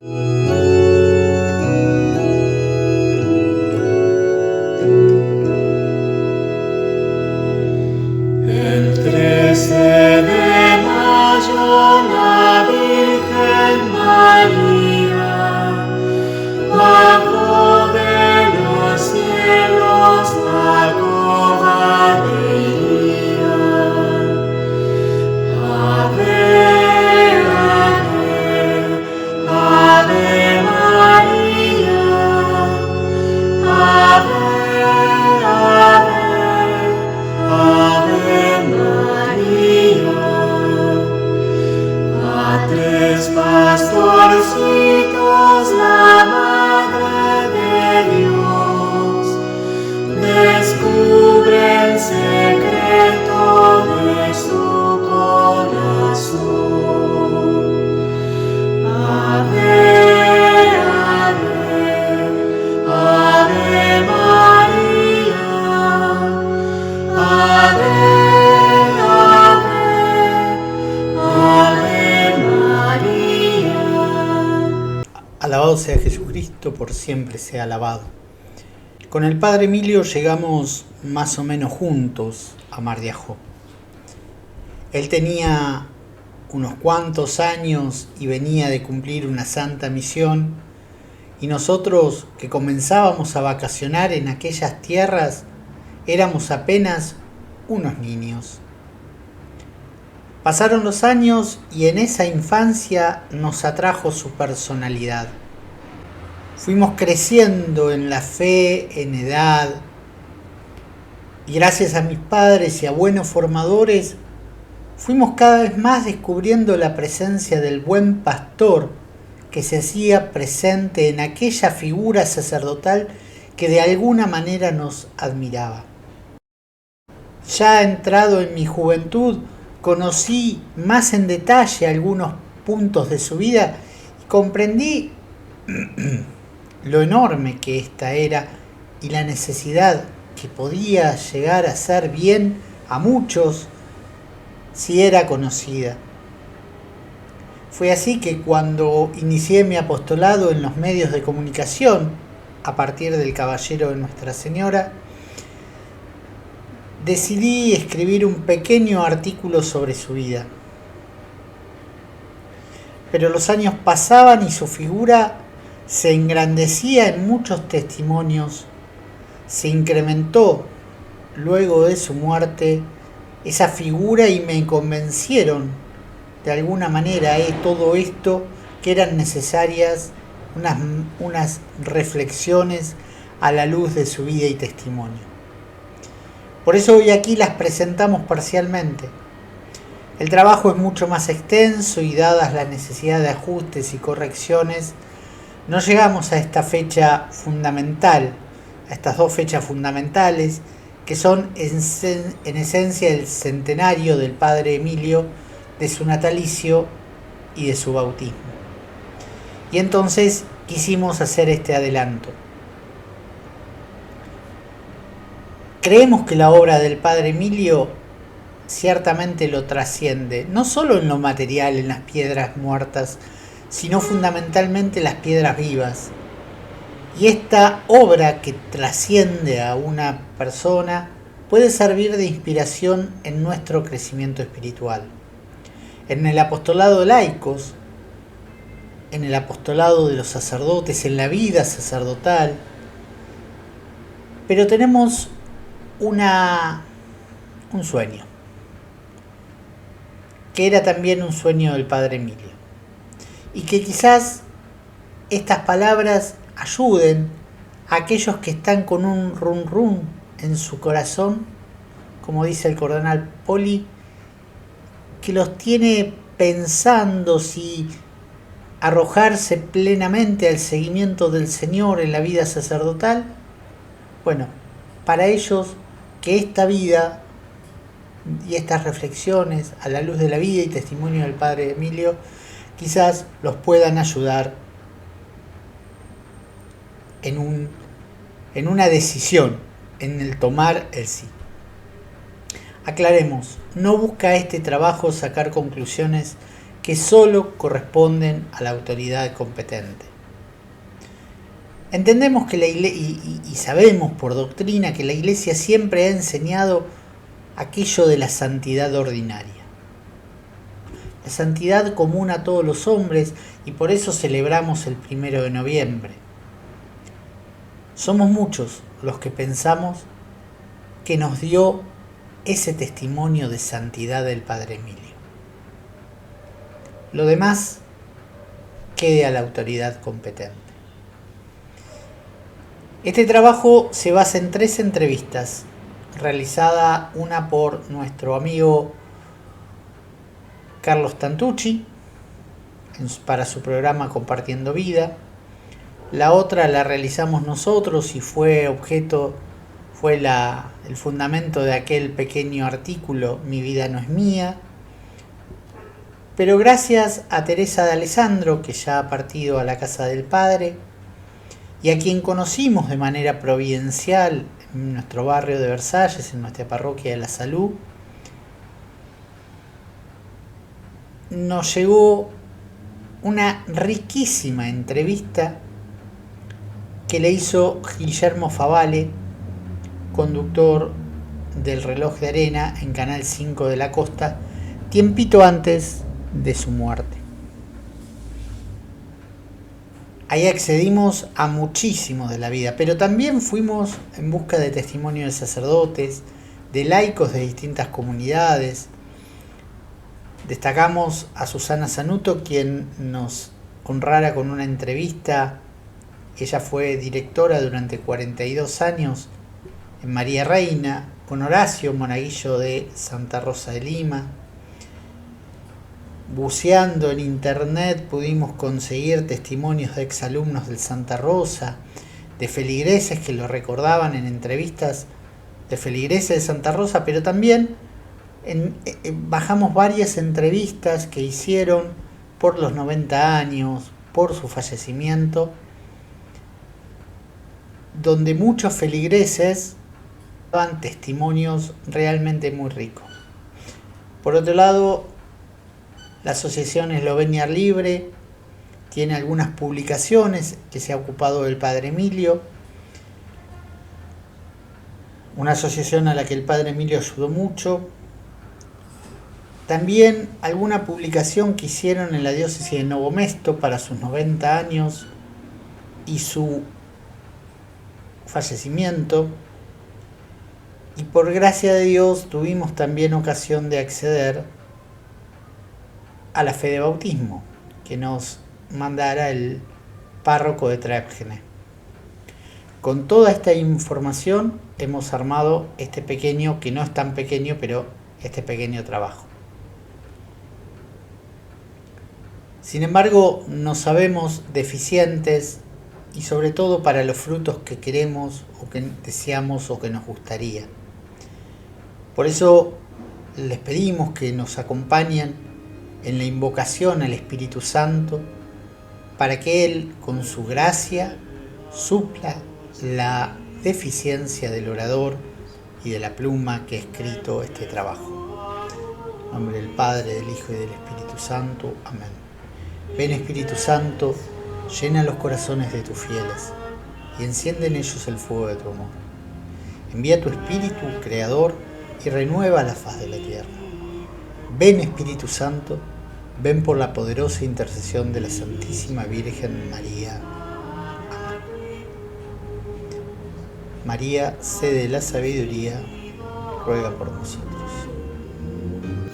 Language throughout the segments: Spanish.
El 13 de mayo la Virgen María bajó de los cielos a coba de ira. Ave, ave, ave María, ave, ave, ave María. A tres pastorcitos la Madre de Dios descubre el secreto de su corazón. Ave, ave, ave María, ave, ave, ave María. Alabado sea Jesucristo, por siempre sea alabado. Con el Padre Emilio llegamos más o menos juntos a Mar de Ajó. Él tenía unos cuantos años y venía de cumplir una santa misión, y nosotros que comenzábamos a vacacionar en aquellas tierras éramos apenas unos niños. Pasaron los años y en esa infancia nos atrajo su personalidad. Fuimos creciendo en la fe, en edad, y gracias a mis padres y a buenos formadores, fuimos cada vez más descubriendo la presencia del buen pastor que se hacía presente en aquella figura sacerdotal que de alguna manera nos admiraba. Ya entrado en mi juventud, conocí más en detalle algunos puntos de su vida y comprendí lo enorme que ésta era y la necesidad que podía llegar a hacer bien a muchos si era conocida. Fue así que cuando inicié mi apostolado en los medios de comunicación, a partir del Caballero de Nuestra Señora, decidí escribir un pequeño artículo sobre su vida. Pero los años pasaban y su figura se engrandecía en muchos testimonios, se incrementó luego de su muerte esa figura y me convencieron de alguna manera todo esto que eran necesarias unas reflexiones a la luz de su vida y testimonio. Por eso hoy aquí las presentamos parcialmente. El trabajo es mucho más extenso y dadas la necesidad de ajustes y correcciones, no llegamos a esta fecha fundamental, a estas dos fechas fundamentales, que son en esencia el centenario del Padre Emilio, de su natalicio y de su bautismo. Y entonces quisimos hacer este adelanto. Creemos que la obra del Padre Emilio ciertamente lo trasciende, no solo en lo material, en las piedras muertas, sino fundamentalmente las piedras vivas. Y esta obra que trasciende a una persona puede servir de inspiración en nuestro crecimiento espiritual. En el apostolado de laicos, en el apostolado de los sacerdotes, en la vida sacerdotal, pero tenemos un sueño, que era también un sueño del Padre Emilio, y que quizás estas palabras ayuden a aquellos que están con un rum rum en su corazón, como dice el cardenal Poli, que los tiene pensando si arrojarse plenamente al seguimiento del Señor en la vida sacerdotal. Bueno, para ellos que esta vida y estas reflexiones a la luz de la vida y testimonio del Padre Emilio quizás los puedan ayudar en una decisión, en el tomar el sí. Aclaremos, no busca este trabajo sacar conclusiones que solo corresponden a la autoridad competente. Entendemos que y sabemos por doctrina que la Iglesia siempre ha enseñado aquello de la santidad ordinaria. La santidad común a todos los hombres, y por eso celebramos el 1 de noviembre. Somos muchos los que pensamos que nos dio ese testimonio de santidad del Padre Emilio. Lo demás quede a la autoridad competente. Este trabajo se basa en 3 entrevistas, realizada una por nuestro amigo Carlos Tantucci para su programa Compartiendo Vida. La otra la realizamos nosotros y fue el fundamento de aquel pequeño artículo Mi vida no es mía. Pero gracias a Teresa de Alessandro, que ya ha partido a la casa del Padre, y a quien conocimos de manera providencial en nuestro barrio de Versalles, en nuestra parroquia de la Salud, nos llegó una riquísima entrevista que le hizo Guillermo Favale, conductor del Reloj de Arena en Canal 5 de la Costa, tiempito antes de su muerte. Ahí accedimos a muchísimo de la vida, pero también fuimos en busca de testimonio de sacerdotes, de laicos de distintas comunidades. Destacamos a Susana Sanuto, quien nos honrara con una entrevista. Ella fue directora durante 42 años en María Reina, con Horacio, monaguillo de Santa Rosa de Lima. Buceando en internet pudimos conseguir testimonios de exalumnos del Santa Rosa, de feligreses que lo recordaban en entrevistas de feligreses de Santa Rosa, pero también bajamos varias entrevistas que hicieron por los 90 años, por su fallecimiento, donde muchos feligreses daban testimonios realmente muy ricos. Por otro lado, la Asociación Eslovenia Libre tiene algunas publicaciones que se ha ocupado del Padre Emilio, una asociación a la que el Padre Emilio ayudó mucho. También alguna publicación que hicieron en la diócesis de Novo Mesto para sus 90 años y su fallecimiento. Y por gracia de Dios tuvimos también ocasión de acceder a la fe de bautismo que nos mandara el párroco de Trepgene. Con toda esta información hemos armado este pequeño, que no es tan pequeño, pero este pequeño trabajo. Sin embargo, nos sabemos deficientes y sobre todo para los frutos que queremos o que deseamos o que nos gustaría. Por eso les pedimos que nos acompañen en la invocación al Espíritu Santo para que Él, con su gracia, supla la deficiencia del orador y de la pluma que ha escrito este trabajo. En nombre del Padre, del Hijo y del Espíritu Santo. Amén. Ven, Espíritu Santo, llena los corazones de tus fieles y enciende en ellos el fuego de tu amor. Envía tu Espíritu, Creador, y renueva la faz de la tierra. Ven, Espíritu Santo, ven por la poderosa intercesión de la Santísima Virgen María. Amén. María, sede de la sabiduría, ruega por nosotros.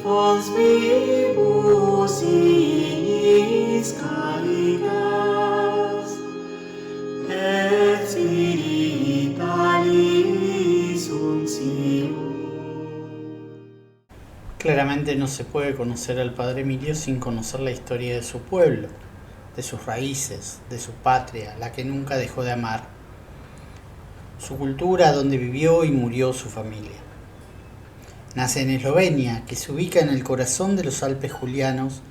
Fons vivus iis caritas, et spiritualis uncium. Claramente no se puede conocer al Padre Emilio sin conocer la historia de su pueblo, de sus raíces, de su patria, la que nunca dejó de amar, su cultura donde vivió y murió su familia. Nace en Eslovenia, que se ubica en el corazón de los Alpes Julianos,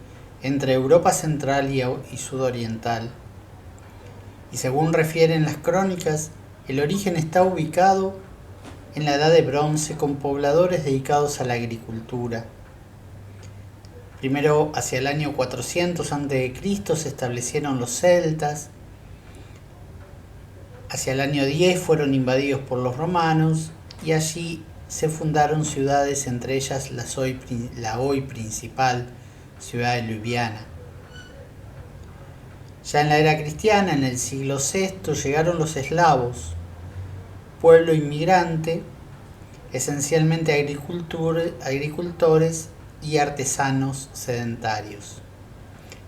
entre Europa central y sudoriental. Y según refieren las crónicas, el origen está ubicado en la Edad de Bronce con pobladores dedicados a la agricultura. Primero, hacia el año 400 a.C. se establecieron los celtas. Hacia el año 10 fueron invadidos por los romanos y allí se fundaron ciudades, entre ellas la hoy principal ciudad de Liubliana. Ya en la era cristiana, en el siglo VI, llegaron los eslavos, pueblo inmigrante, esencialmente agricultores y artesanos sedentarios.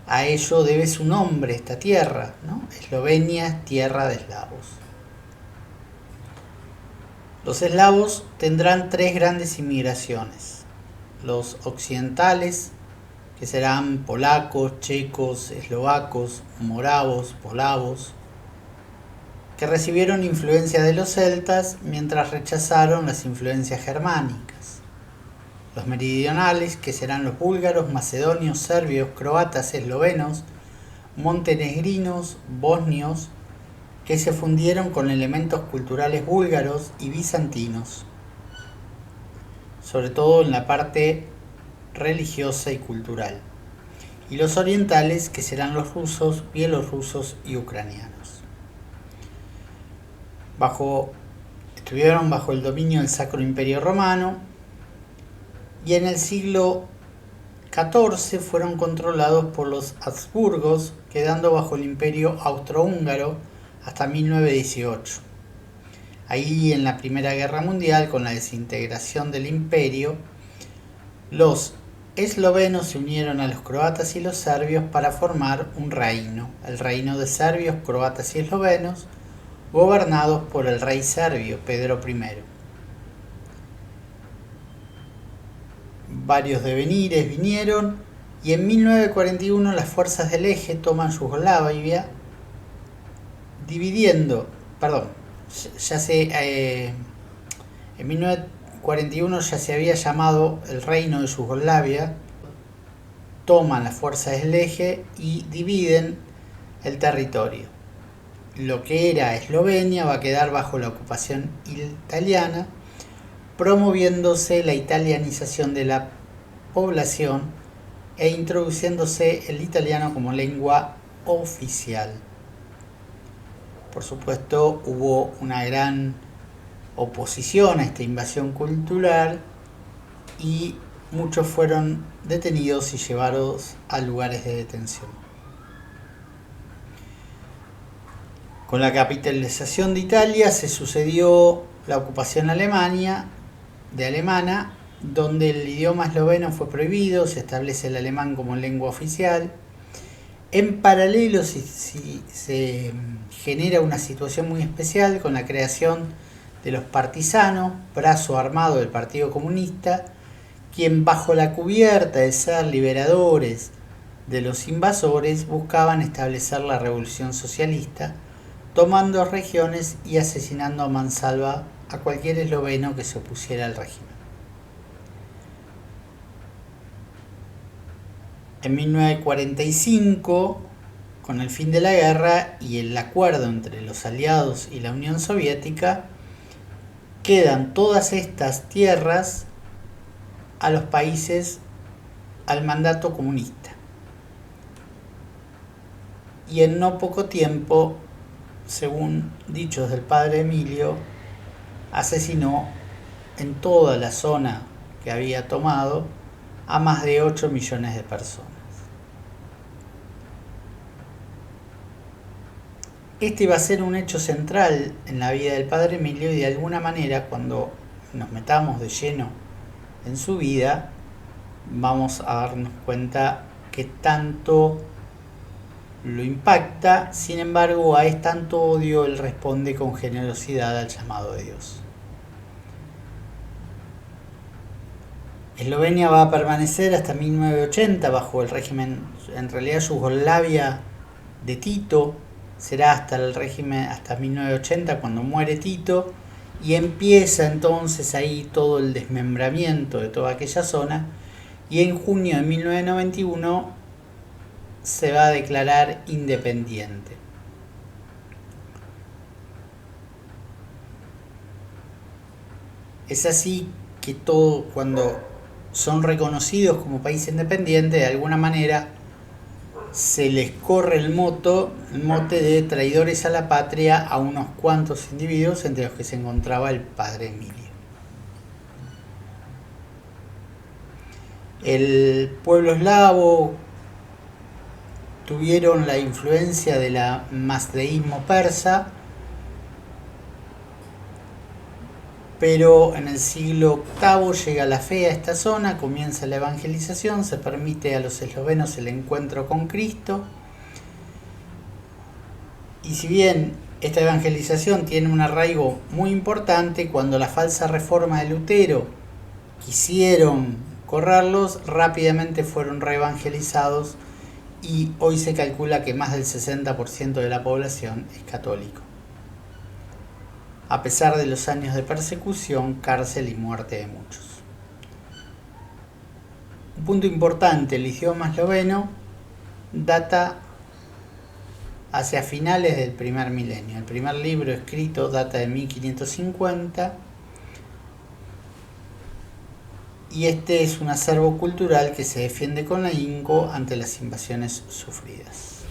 A ello debe su nombre esta tierra, ¿no? Eslovenia, tierra de eslavos. Los eslavos tendrán tres grandes inmigraciones: los occidentales, que serán polacos, checos, eslovacos, moravos, polavos, que recibieron influencia de los celtas mientras rechazaron las influencias germánicas. Los meridionales, que serán los búlgaros, macedonios, serbios, croatas, eslovenos, montenegrinos, bosnios, que se fundieron con elementos culturales búlgaros y bizantinos, sobre todo en la parte religiosa y cultural. Y los orientales, que serán los rusos, bielorrusos y ucranianos. Estuvieron bajo el dominio del Sacro Imperio Romano, y en el siglo XIV fueron controlados por los Habsburgos, quedando bajo el Imperio Austrohúngaro hasta 1918. Ahí, en la Primera Guerra Mundial, con la desintegración del imperio, los eslovenos se unieron a los croatas y los serbios para formar un reino, el reino de serbios, croatas y eslovenos, gobernados por el rey serbio Pedro I. Varios devenires vinieron y en 1941 las fuerzas del Eje toman Yugoslavia, en 1941 ya se había llamado el Reino de Yugoslavia, toman las fuerzas del Eje y dividen el territorio. Lo que era Eslovenia va a quedar bajo la ocupación italiana, promoviéndose la italianización de la población e introduciéndose el italiano como lengua oficial. Por supuesto, hubo una gran oposición a esta invasión cultural y muchos fueron detenidos y llevados a lugares de detención. Con la capitalización de Italia se sucedió la ocupación alemana, donde el idioma esloveno fue prohibido, se establece el alemán como lengua oficial. En paralelo se genera una situación muy especial con la creación de los partisanos, brazo armado del Partido Comunista, quien bajo la cubierta de ser liberadores de los invasores buscaban establecer la revolución socialista, tomando regiones y asesinando a mansalva a cualquier esloveno que se opusiera al régimen. En 1945, con el fin de la guerra y el acuerdo entre los aliados y la Unión Soviética, quedan todas estas tierras a los países al mandato comunista. Y en no poco tiempo, según dichos del padre Emilio, asesinó en toda la zona que había tomado a más de 8 millones de personas. Este iba a ser un hecho central en la vida del padre Emilio y de alguna manera, cuando nos metamos de lleno en su vida, vamos a darnos cuenta que tanto lo impacta. Sin embargo, a tanto odio él responde con generosidad al llamado de Dios. Eslovenia va a permanecer hasta 1980 bajo el régimen, en realidad Yugoslavia de Tito, será hasta el régimen hasta 1980 cuando muere Tito, y empieza entonces ahí todo el desmembramiento de toda aquella zona, y en junio de 1991 se va a declarar independiente. Es así que todo, cuando son reconocidos como país independiente, de alguna manera se les corre el mote de traidores a la patria a unos cuantos individuos, entre los que se encontraba el padre Emilio. El pueblo eslavo tuvieron la influencia del mazdeísmo persa, pero en el siglo VIII llega la fe a esta zona, comienza la evangelización, se permite a los eslovenos el encuentro con Cristo, y si bien esta evangelización tiene un arraigo muy importante, cuando la falsa reforma de Lutero quisieron correrlos, rápidamente fueron reevangelizados y hoy se calcula que más del 60% de la población es católico, a pesar de los años de persecución, cárcel y muerte de muchos. Un punto importante, el idioma esloveno data hacia finales del primer milenio. El primer libro escrito data de 1550 y este es un acervo cultural que se defiende con ahínco ante las invasiones sufridas.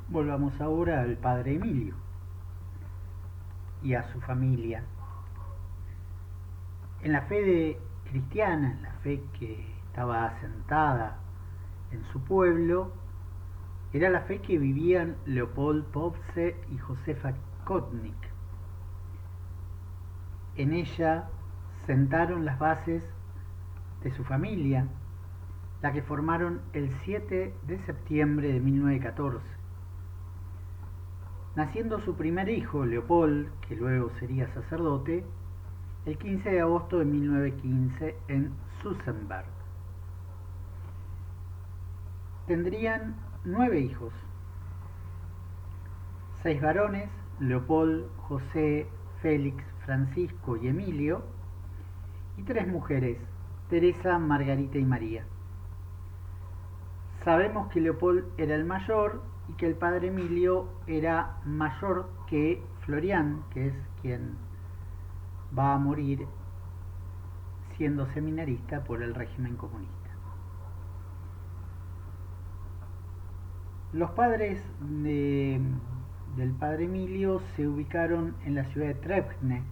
Volvamos ahora al padre Emilio y a su familia. En la fe cristiana, en la fe que estaba asentada en su pueblo, era la fe que vivían Leopold Povse y Josefa Kotnik. En ella sentaron las bases de su familia, la que formaron el 7 de septiembre de 1914. Naciendo su primer hijo, Leopold, que luego sería sacerdote, el 15 de agosto de 1915 en Susenberg. Tendrían 9 hijos, 6 varones, Leopold, José, Félix, Francisco y Emilio, y 3 mujeres, Teresa, Margarita y María. Sabemos que Leopold era el mayor y que el padre Emilio era mayor que Florián, que es quien va a morir siendo seminarista por el régimen comunista. Los padres del padre Emilio se ubicaron en la ciudad de Trebne,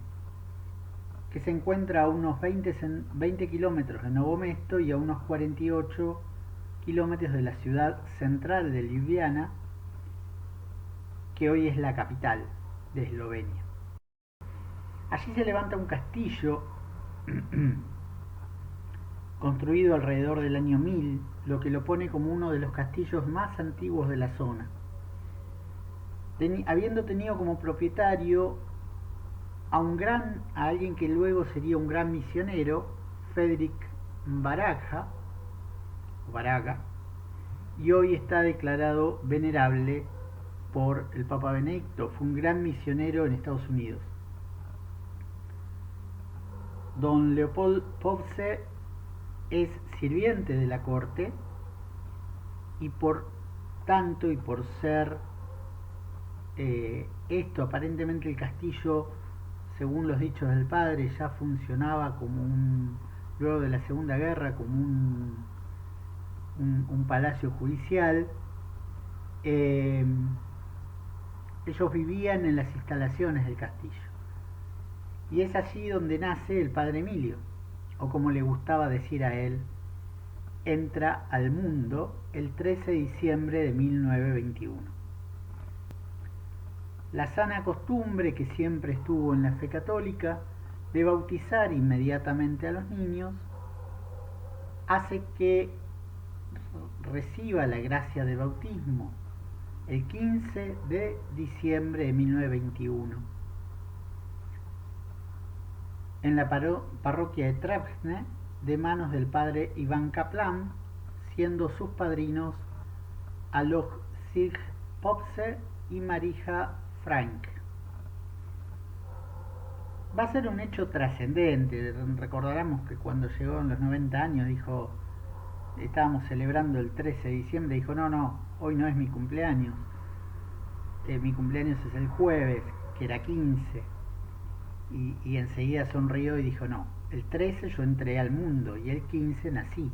que se encuentra a unos 20 kilómetros de Novo Mesto y a unos 48 kilómetros de la ciudad central de Ljubljana, que hoy es la capital de Eslovenia. Allí se levanta un castillo construido alrededor del año 1000, lo que lo pone como uno de los castillos más antiguos de la zona. Habiendo tenido como propietario a alguien que luego sería un gran misionero, Fredrik Baraga, y hoy está declarado venerable por el Papa Benedicto. Fue un gran misionero en Estados Unidos. Don Leopold Povse es sirviente de la corte y por tanto y por ser esto, aparentemente el castillo, según los dichos del padre, ya funcionaba luego de la Segunda Guerra, como un palacio judicial. Ellos vivían en las instalaciones del castillo. Y es allí donde nace el padre Emilio, o como le gustaba decir a él, entra al mundo el 13 de diciembre de 1921. La sana costumbre que siempre estuvo en la fe católica de bautizar inmediatamente a los niños hace que reciba la gracia del bautismo el 15 de diciembre de 1921 en la parroquia de Trebne, de manos del padre Iván Kaplan, siendo sus padrinos Aloj Sig Povse y Marija Frank. Va a ser un hecho trascendente. Recordaremos que cuando llegó en los 90 años dijo, estábamos celebrando el 13 de diciembre, dijo, no, hoy no es mi cumpleaños, mi cumpleaños es el jueves, que era 15. y enseguida sonrió y dijo, no, el 13 yo entré al mundo y el 15 nací,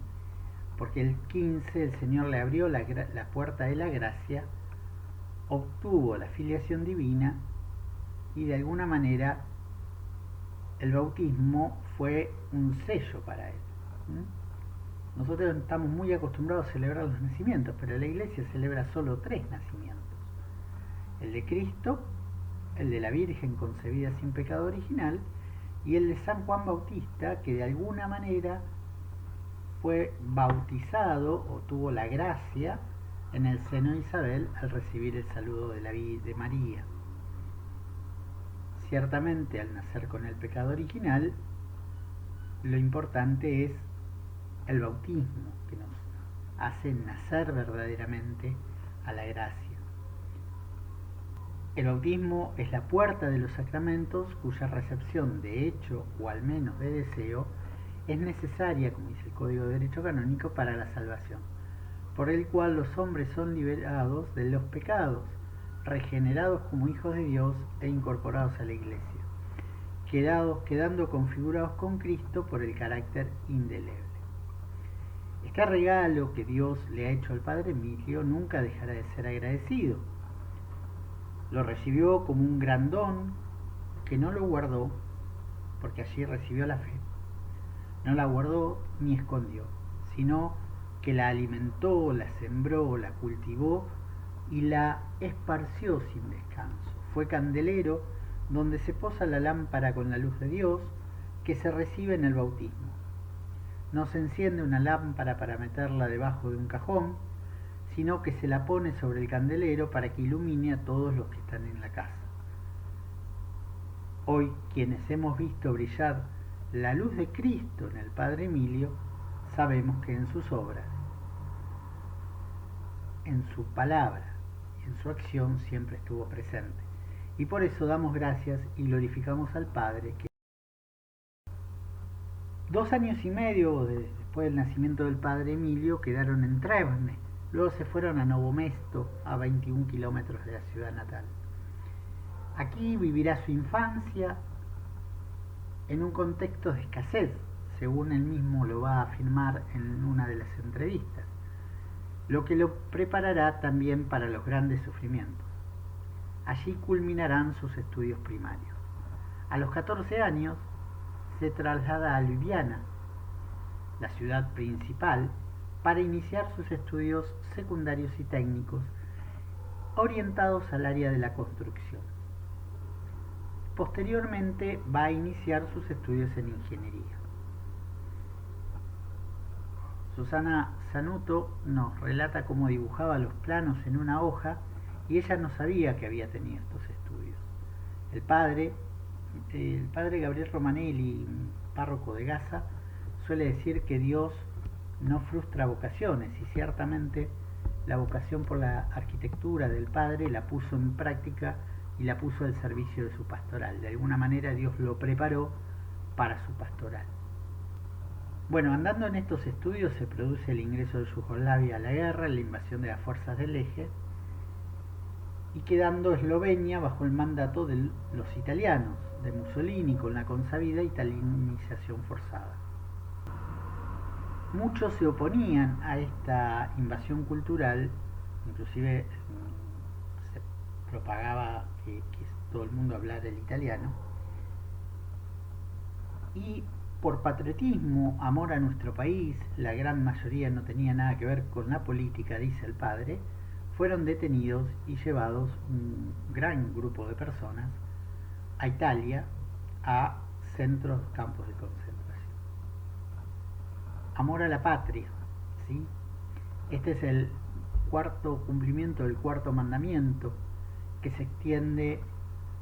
porque el 15 el Señor le abrió la puerta de la gracia, obtuvo la filiación divina y de alguna manera el bautismo fue un sello para él. Nosotros estamos muy acostumbrados a celebrar los nacimientos, pero la Iglesia celebra solo 3 nacimientos. El de Cristo, el de la Virgen concebida sin pecado original y el de San Juan Bautista, que de alguna manera fue bautizado o tuvo la gracia en el seno de Isabel al recibir el saludo de María. Ciertamente, al nacer con el pecado original, lo importante es el bautismo, que nos hace nacer verdaderamente a la gracia. El bautismo es la puerta de los sacramentos cuya recepción de hecho o al menos de deseo es necesaria, como dice el Código de Derecho Canónico, para la salvación, por el cual los hombres son liberados de los pecados, regenerados como hijos de Dios e incorporados a la Iglesia, quedando configurados con Cristo por el carácter indeleble. Este regalo que Dios le ha hecho al Padre Emilio nunca dejará de ser agradecido. Lo recibió como un gran don que no lo guardó, porque allí recibió la fe. No la guardó ni escondió, sino que la alimentó, la sembró, la cultivó y la esparció sin descanso. Fue candelero donde se posa la lámpara con la luz de Dios que se recibe en el bautismo. No se enciende una lámpara para meterla debajo de un cajón, sino que se la pone sobre el candelero para que ilumine a todos los que están en la casa. Hoy, quienes hemos visto brillar la luz de Cristo en el Padre Emilio, sabemos que en sus obras, en su palabra y en su acción siempre estuvo presente. Y por eso damos gracias y glorificamos al Padre que 2 años y medio después del nacimiento del Padre Emilio quedaron en Trebne. Luego se fueron a Novo Mesto, a 21 kilómetros de la ciudad natal. Aquí vivirá su infancia en un contexto de escasez, según él mismo lo va a afirmar en una de las entrevistas, lo que lo preparará también para los grandes sufrimientos. Allí culminarán sus estudios primarios. A los 14 años se traslada a Ljubljana, la ciudad principal, para iniciar sus estudios secundarios y técnicos orientados al área de la construcción. Posteriormente va a iniciar sus estudios en ingeniería. Susana Sanuto nos relata cómo dibujaba los planos en una hoja y ella no sabía que había tenido estos estudios. El padre Gabriel Romanelli, párroco de Gaza, suele decir que Dios no frustra vocaciones y ciertamente la vocación por la arquitectura del padre la puso en práctica y la puso al servicio de su pastoral. De alguna manera Dios lo preparó para su pastoral. Bueno, andando en estos estudios se produce el ingreso de Yugoslavia a la guerra, la invasión de las fuerzas del eje y quedando Eslovenia bajo el mandato de los italianos, de Mussolini, con la consabida italianización forzada. Muchos se oponían a esta invasión cultural, inclusive se propagaba que todo el mundo hablara el italiano, y por patriotismo, amor a nuestro país, la gran mayoría no tenía nada que ver con la política, dice el padre, fueron detenidos y llevados un gran grupo de personas a Italia, a centros, campos de concentración. Amor a la patria, ¿sí? Este es el cuarto cumplimiento del cuarto mandamiento que se extiende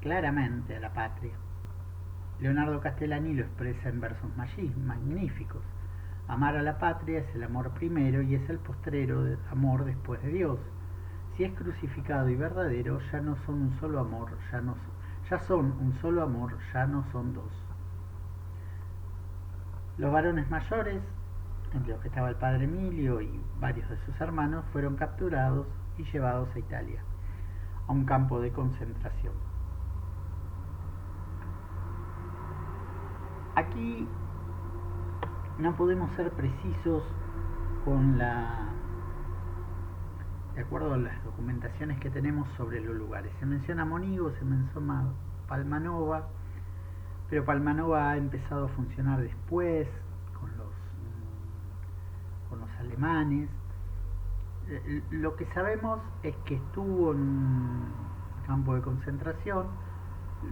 claramente a la patria. Leonardo Castellani lo expresa en versos magníficos. Amar a la patria es el amor primero y es el postrero amor después de Dios. Si es crucificado y verdadero, ya no son un solo amor, ya son un solo amor, ya no son dos. Los varones mayores, entre los que estaba el padre Emilio y varios de sus hermanos, fueron capturados y llevados a Italia, a un campo de concentración. Aquí no podemos ser precisos con de acuerdo a las documentaciones que tenemos sobre los lugares. Se menciona Monigo, se menciona Palmanova, pero Palmanova ha empezado a funcionar después con los alemanes. Lo que sabemos es que estuvo en un campo de concentración.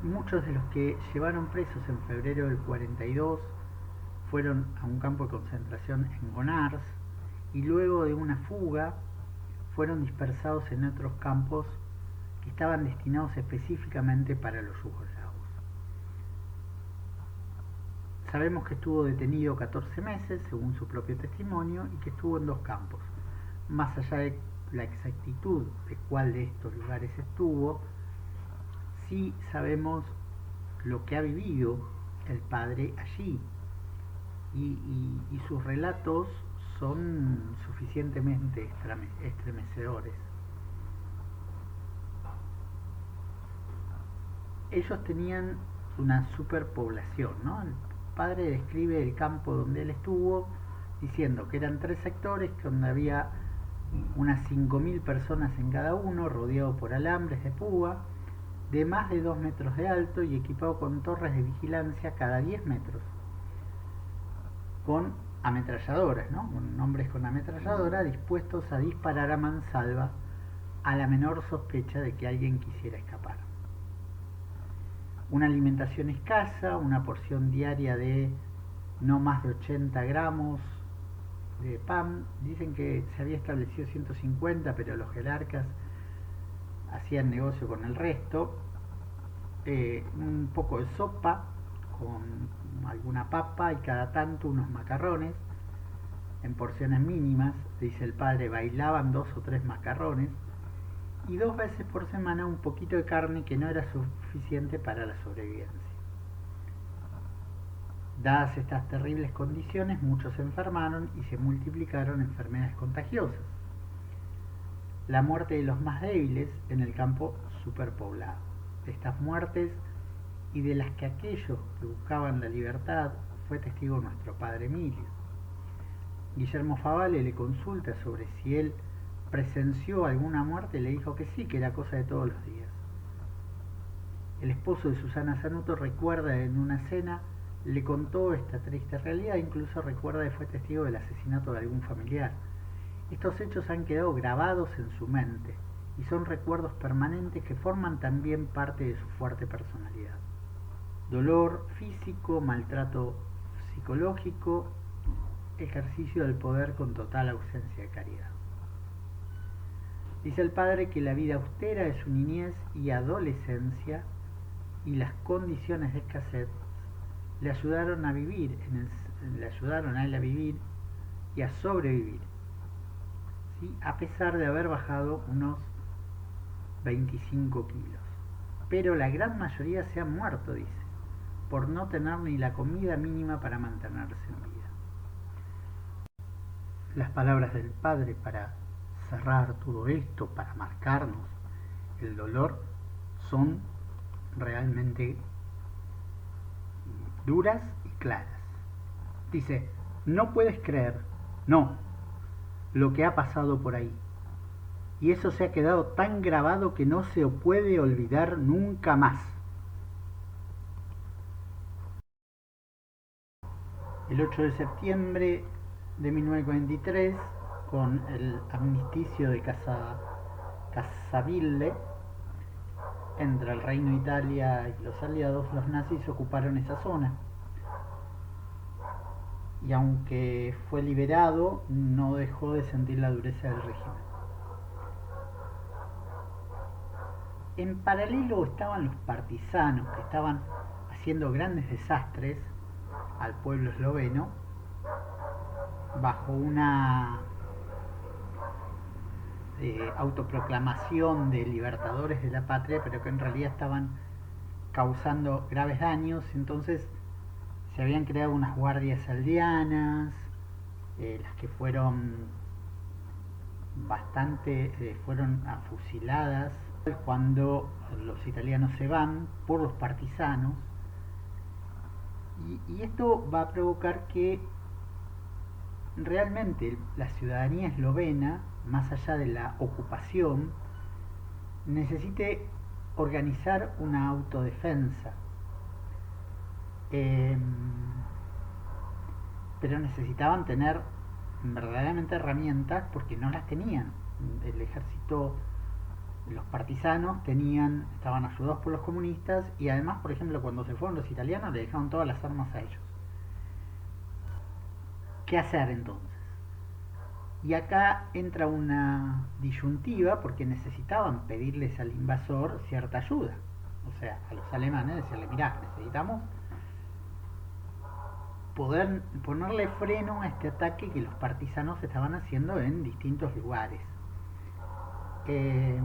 Muchos de los que llevaron presos en febrero del 42 fueron a un campo de concentración en Gonars y luego de una fuga fueron dispersados en otros campos que estaban destinados específicamente para los yugoslavos. Sabemos que estuvo detenido 14 meses, según su propio testimonio, y que estuvo en 2 campos. Más allá de la exactitud de cuál de estos lugares estuvo, sí sabemos lo que ha vivido el padre allí, y sus relatos son suficientemente estremecedores. Ellos tenían una superpoblación, ¿no? El padre describe el campo donde él estuvo diciendo que eran 3 sectores donde había unas 5.000 personas en cada uno, rodeado por alambres de púa, de más de 2 metros de alto y equipado con torres de vigilancia cada 10 metros, con ametralladoras, ¿no? Con hombres con ametralladora dispuestos a disparar a mansalva a la menor sospecha de que alguien quisiera escapar. Una alimentación escasa, una porción diaria de no más de 80 gramos de pan. Dicen que se había establecido 150, pero los jerarcas hacían negocio con el resto. Un poco de sopa con alguna papa y cada tanto unos macarrones en porciones mínimas. Dice el padre, bailaban 2 o 3 macarrones y 2 veces por semana un poquito de carne que no era suficiente para la sobrevivencia. Dadas estas terribles condiciones, muchos se enfermaron y se multiplicaron enfermedades contagiosas. La muerte de los más débiles en el campo superpoblado. De estas muertes y de las que aquellos que buscaban la libertad fue testigo nuestro padre Emilio. Guillermo Favale le consulta sobre si él presenció alguna muerte y le dijo que sí, que era cosa de todos los días. El esposo de Susana Sanuto recuerda en una cena, le contó esta triste realidad, incluso recuerda que fue testigo del asesinato de algún familiar. Estos hechos han quedado grabados en su mente y son recuerdos permanentes que forman también parte de su fuerte personalidad. Dolor físico, maltrato psicológico, ejercicio del poder con total ausencia de caridad. Dice el padre que la vida austera de su niñez y adolescencia y las condiciones de escasez le ayudaron a vivir, le ayudaron a él a vivir y a sobrevivir, ¿sí? A pesar de haber bajado unos 25 kilos. Pero la gran mayoría se han muerto, dice, por no tener ni la comida mínima para mantenerse en vida. Las palabras del padre para cerrar todo esto, para marcarnos el dolor, son realmente duras y claras. Dice, no puedes creer, no, lo que ha pasado por ahí. Y eso se ha quedado tan grabado que no se puede olvidar nunca más. El 8 de septiembre de 1943, con el armisticio de Cassaville, entre el Reino de Italia y los aliados, los nazis ocuparon esa zona. Y aunque fue liberado, no dejó de sentir la dureza del régimen. En paralelo estaban los partisanos que estaban haciendo grandes desastres al pueblo esloveno bajo una autoproclamación de libertadores de la patria, pero que en realidad estaban causando graves daños. Entonces se habían creado unas guardias aldeanas, las que fueron fueron fusiladas cuando los italianos se van por los partisanos, Y esto va a provocar que realmente la ciudadanía eslovena, más allá de la ocupación, necesite organizar una autodefensa. Eh, pero necesitaban tener verdaderamente herramientas porque no las tenían. El ejército, los partisanos estaban ayudados por los comunistas y además, por ejemplo, cuando se fueron los italianos le dejaron todas las armas a ellos. ¿Qué hacer entonces? Y acá entra una disyuntiva porque necesitaban pedirles al invasor cierta ayuda. O sea, a los alemanes decirle, mirá, necesitamos poder ponerle freno a este ataque que los partisanos estaban haciendo en distintos lugares. Eh,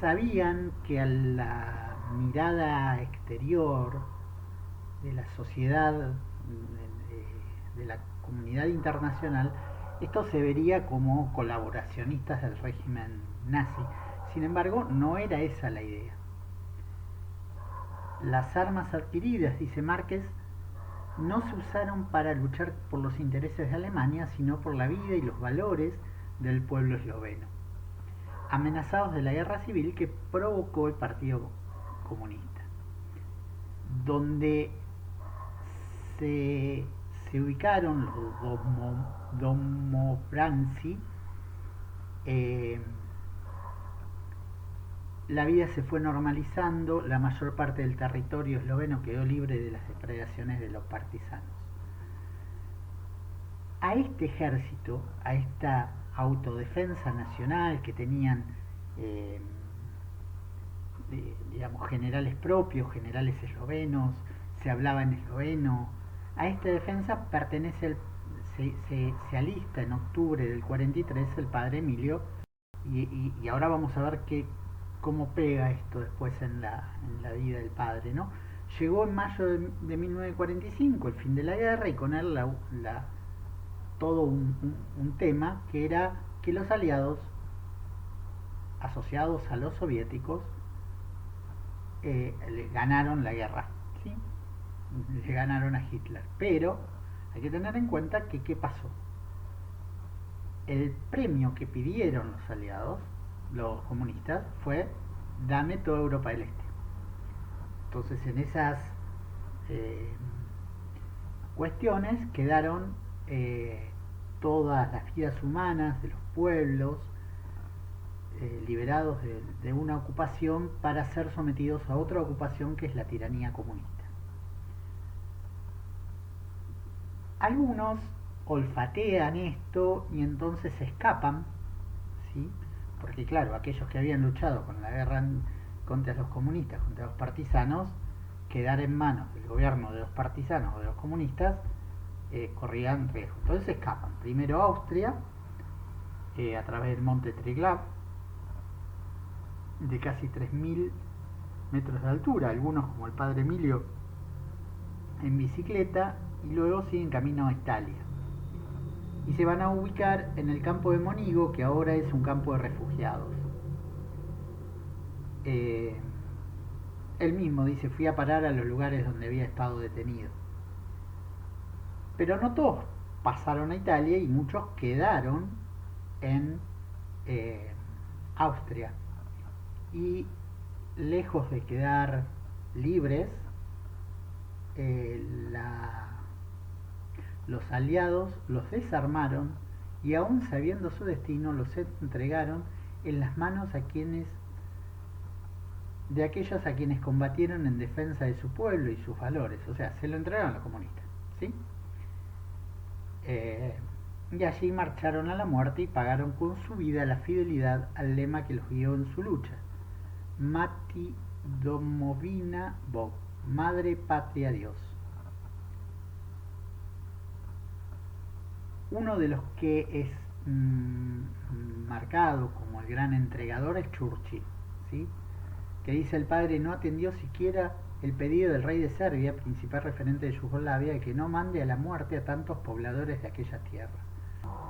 Sabían que a la mirada exterior de la sociedad, de la comunidad internacional, esto se vería como colaboracionistas del régimen nazi. Sin embargo, no era esa la idea. Las armas adquiridas, dice Márquez, no se usaron para luchar por los intereses de Alemania, sino por la vida y los valores del pueblo esloveno, amenazados de la guerra civil que provocó el Partido Comunista, donde se, se ubicaron los domobranci. La vida se fue normalizando, la mayor parte del territorio esloveno quedó libre de las depredaciones de los partisanos. A este ejército, a esta autodefensa nacional que tenían, eh, digamos, generales propios, generales eslovenos, se hablaba en esloveno, a esta defensa pertenece se alista en octubre del 43 el padre Emilio, y ahora vamos a ver cómo pega esto después en la vida del padre, ¿no? Llegó en mayo de 1945, el fin de la guerra, y con él todo un tema que era que los aliados, asociados a los soviéticos, le ganaron la guerra, ¿sí? Le ganaron a Hitler. Pero hay que tener en cuenta que ¿qué pasó? El premio que pidieron los aliados, los comunistas, fue dame toda Europa del Este. Entonces en esas cuestiones quedaron todas las vidas humanas de los pueblos liberados de una ocupación para ser sometidos a otra ocupación que es la tiranía comunista. Algunos olfatean esto y entonces se escapan, ¿sí? Porque claro, aquellos que habían luchado con la guerra contra los comunistas, contra los partisanos, quedar en manos del gobierno de los partisanos o de los comunistas, corrían riesgo. Entonces se escapan. Primero a Austria, a través del monte Triglav, de casi 3000 metros de altura, algunos como el padre Emilio en bicicleta, y luego siguen camino a Italia. Y se van a ubicar en el campo de Monigo, que ahora es un campo de refugiados. Él mismo dice, fui a parar a los lugares donde había estado detenido. Pero no todos pasaron a Italia y muchos quedaron en Austria. Y lejos de quedar libres, los aliados los desarmaron y aún sabiendo su destino los entregaron en las manos de aquellos a quienes combatieron en defensa de su pueblo y sus valores. O sea, se lo entregaron a los comunistas, ¿sí? Y allí marcharon a la muerte y pagaron con su vida la fidelidad al lema que los guió en su lucha: Mati Domovina Bog, Madre Patria Dios. Uno de los que es marcado como el gran entregador es Churchill, ¿sí? Que dice: el padre no atendió siquiera el pedido del rey de Serbia, principal referente de Yugoslavia, de que no mande a la muerte a tantos pobladores de aquella tierra.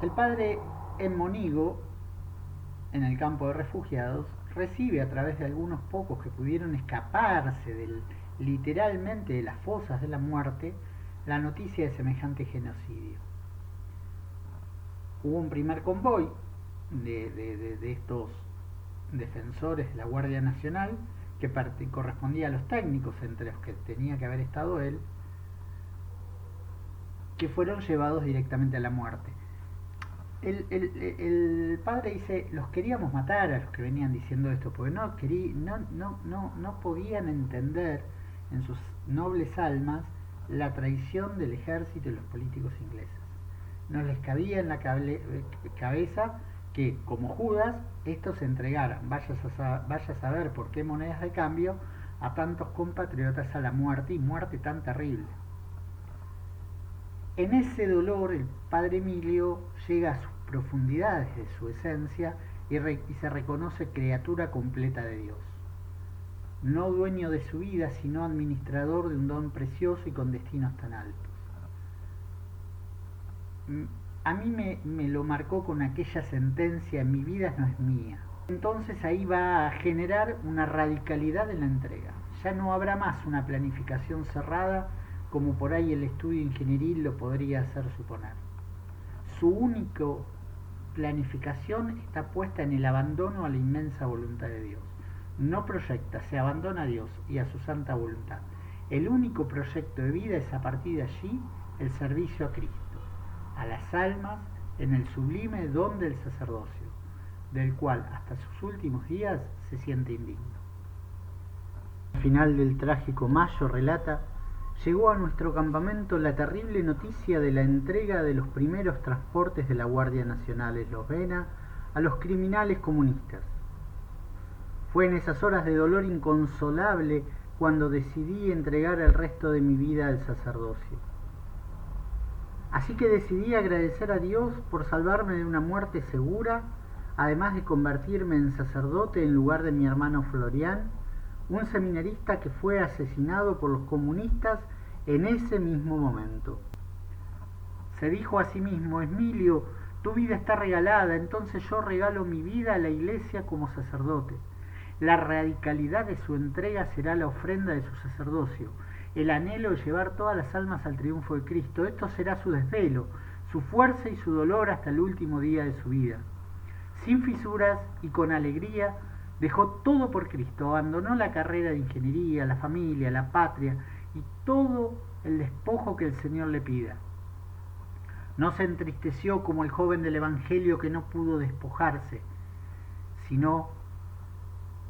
El padre en Monigo, en el campo de refugiados, recibe a través de algunos pocos que pudieron escaparse del literalmente de las fosas de la muerte la noticia de semejante genocidio. Hubo un primer convoy de estos defensores de la Guardia Nacional que correspondía a los técnicos, entre los que tenía que haber estado él, que fueron llevados directamente a la muerte. El padre dice, los queríamos matar a los que venían diciendo esto, porque no podían entender en sus nobles almas la traición del ejército y los políticos ingleses. No les cabía en la cabeza que, como Judas, estos se entregaran, vaya a saber por qué monedas de cambio, a tantos compatriotas a la muerte, y muerte tan terrible. En ese dolor el padre Emilio llega a sus profundidades de su esencia y se reconoce criatura completa de Dios. No dueño de su vida, sino administrador de un don precioso y con destinos tan altos. A mí me lo marcó con aquella sentencia, mi vida no es mía. Entonces ahí va a generar una radicalidad en la entrega. Ya no habrá más una planificación cerrada como por ahí el estudio ingenieril lo podría hacer suponer. Su única planificación está puesta en el abandono a la inmensa voluntad de Dios. No proyecta, se abandona a Dios y a su santa voluntad. El único proyecto de vida es a partir de allí el servicio a Cristo, a las almas en el sublime don del sacerdocio, del cual hasta sus últimos días se siente indigno. Al final del trágico mayo relata: llegó a nuestro campamento la terrible noticia de la entrega de los primeros transportes de la Guardia Nacional eslovena a los criminales comunistas. Fue en esas horas de dolor inconsolable cuando decidí entregar el resto de mi vida al sacerdocio. Así que decidí agradecer a Dios por salvarme de una muerte segura, además de convertirme en sacerdote en lugar de mi hermano Florián, un seminarista que fue asesinado por los comunistas en ese mismo momento. Se dijo a sí mismo: Emilio, tu vida está regalada, entonces yo regalo mi vida a la Iglesia como sacerdote. La radicalidad de su entrega será la ofrenda de su sacerdocio, el anhelo de llevar todas las almas al triunfo de Cristo. Esto será su desvelo, su fuerza y su dolor hasta el último día de su vida. Sin fisuras y con alegría, dejó todo por Cristo, abandonó la carrera de ingeniería, la familia, la patria y todo el despojo que el Señor le pida. No se entristeció como el joven del Evangelio que no pudo despojarse, sino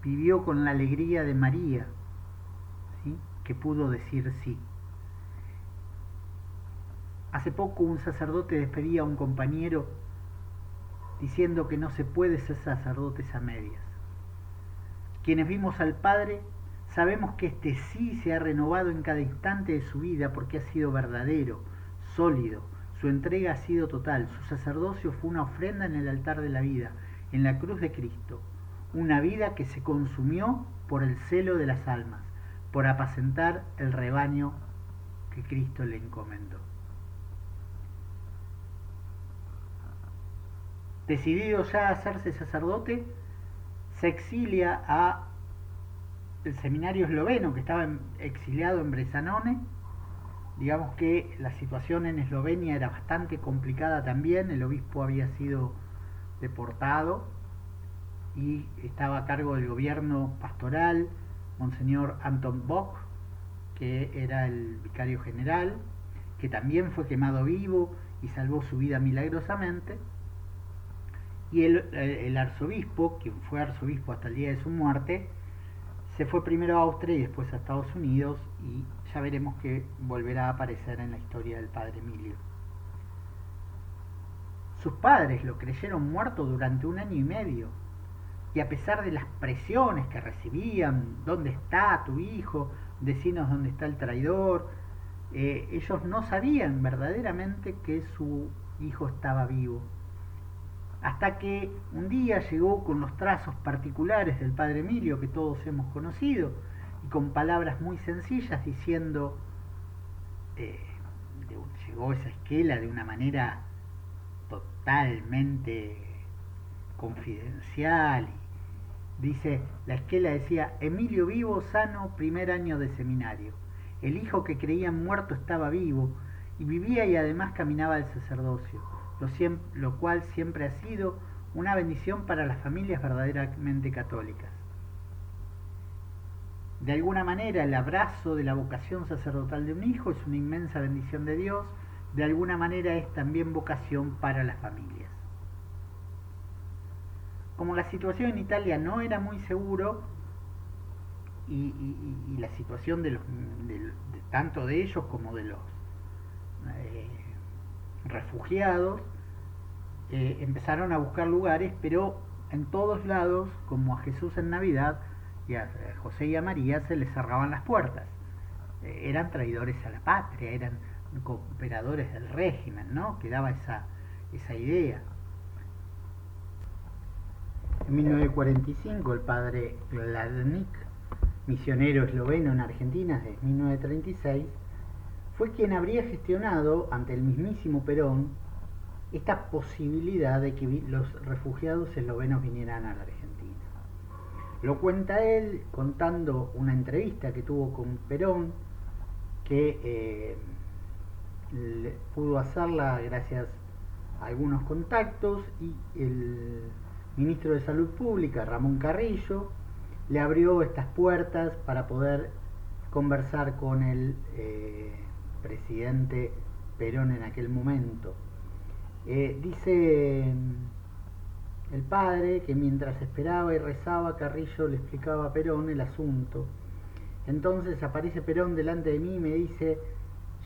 vivió con la alegría de María, ¿sí?, que pudo decir sí. Hace poco un sacerdote despedía a un compañero diciendo que no se puede ser sacerdotes a medias. Quienes vimos al Padre sabemos que este sí se ha renovado en cada instante de su vida porque ha sido verdadero, sólido, su entrega ha sido total, su sacerdocio fue una ofrenda en el altar de la vida, en la cruz de Cristo, una vida que se consumió por el celo de las almas, por apacentar el rebaño que Cristo le encomendó. Decidido ya a hacerse sacerdote, se exilia a el seminario esloveno que estaba exiliado en Bresanone. Digamos que la situación en Eslovenia era bastante complicada también, el obispo había sido deportado y estaba a cargo del gobierno pastoral Monseñor Anton Bock, que era el vicario general, que también fue quemado vivo y salvó su vida milagrosamente. Y el arzobispo, quien fue arzobispo hasta el día de su muerte, se fue primero a Austria y después a Estados Unidos, y ya veremos que volverá a aparecer en la historia del padre Emilio. Sus padres lo creyeron muerto durante 1 año y medio, y a pesar de las presiones que recibían: ¿dónde está tu hijo? Decinos dónde está el traidor. Ellos no sabían verdaderamente que su hijo estaba vivo. Hasta que un día llegó con los trazos particulares del padre Emilio que todos hemos conocido, y con palabras muy sencillas diciendo, llegó esa esquela de una manera totalmente confidencial Dice, la esquela decía, Emilio vivo, sano, primer año de seminario. El hijo que creían muerto estaba vivo y vivía y además caminaba al sacerdocio, lo cual siempre ha sido una bendición para las familias verdaderamente católicas. De alguna manera, el abrazo de la vocación sacerdotal de un hijo es una inmensa bendición de Dios, de alguna manera es también vocación para las familias. Como la situación en Italia no era muy seguro y la situación de tanto de ellos como de los refugiados, empezaron a buscar lugares, pero en todos lados, como a Jesús en Navidad y a José y a María, se les cerraban las puertas. Eran traidores a la patria, eran cooperadores del régimen, ¿no? Quedaba esa idea. En 1945 el padre Gladnik, misionero esloveno en Argentina desde 1936, fue quien habría gestionado ante el mismísimo Perón esta posibilidad de que los refugiados eslovenos vinieran a la Argentina. Lo cuenta él contando una entrevista que tuvo con Perón, que pudo hacerla gracias a algunos contactos, y el ministro de Salud Pública, Ramón Carrillo, le abrió estas puertas para poder conversar con el presidente Perón en aquel momento. Dice el padre que mientras esperaba y rezaba, Carrillo le explicaba a Perón el asunto. Entonces aparece Perón delante de mí y me dice,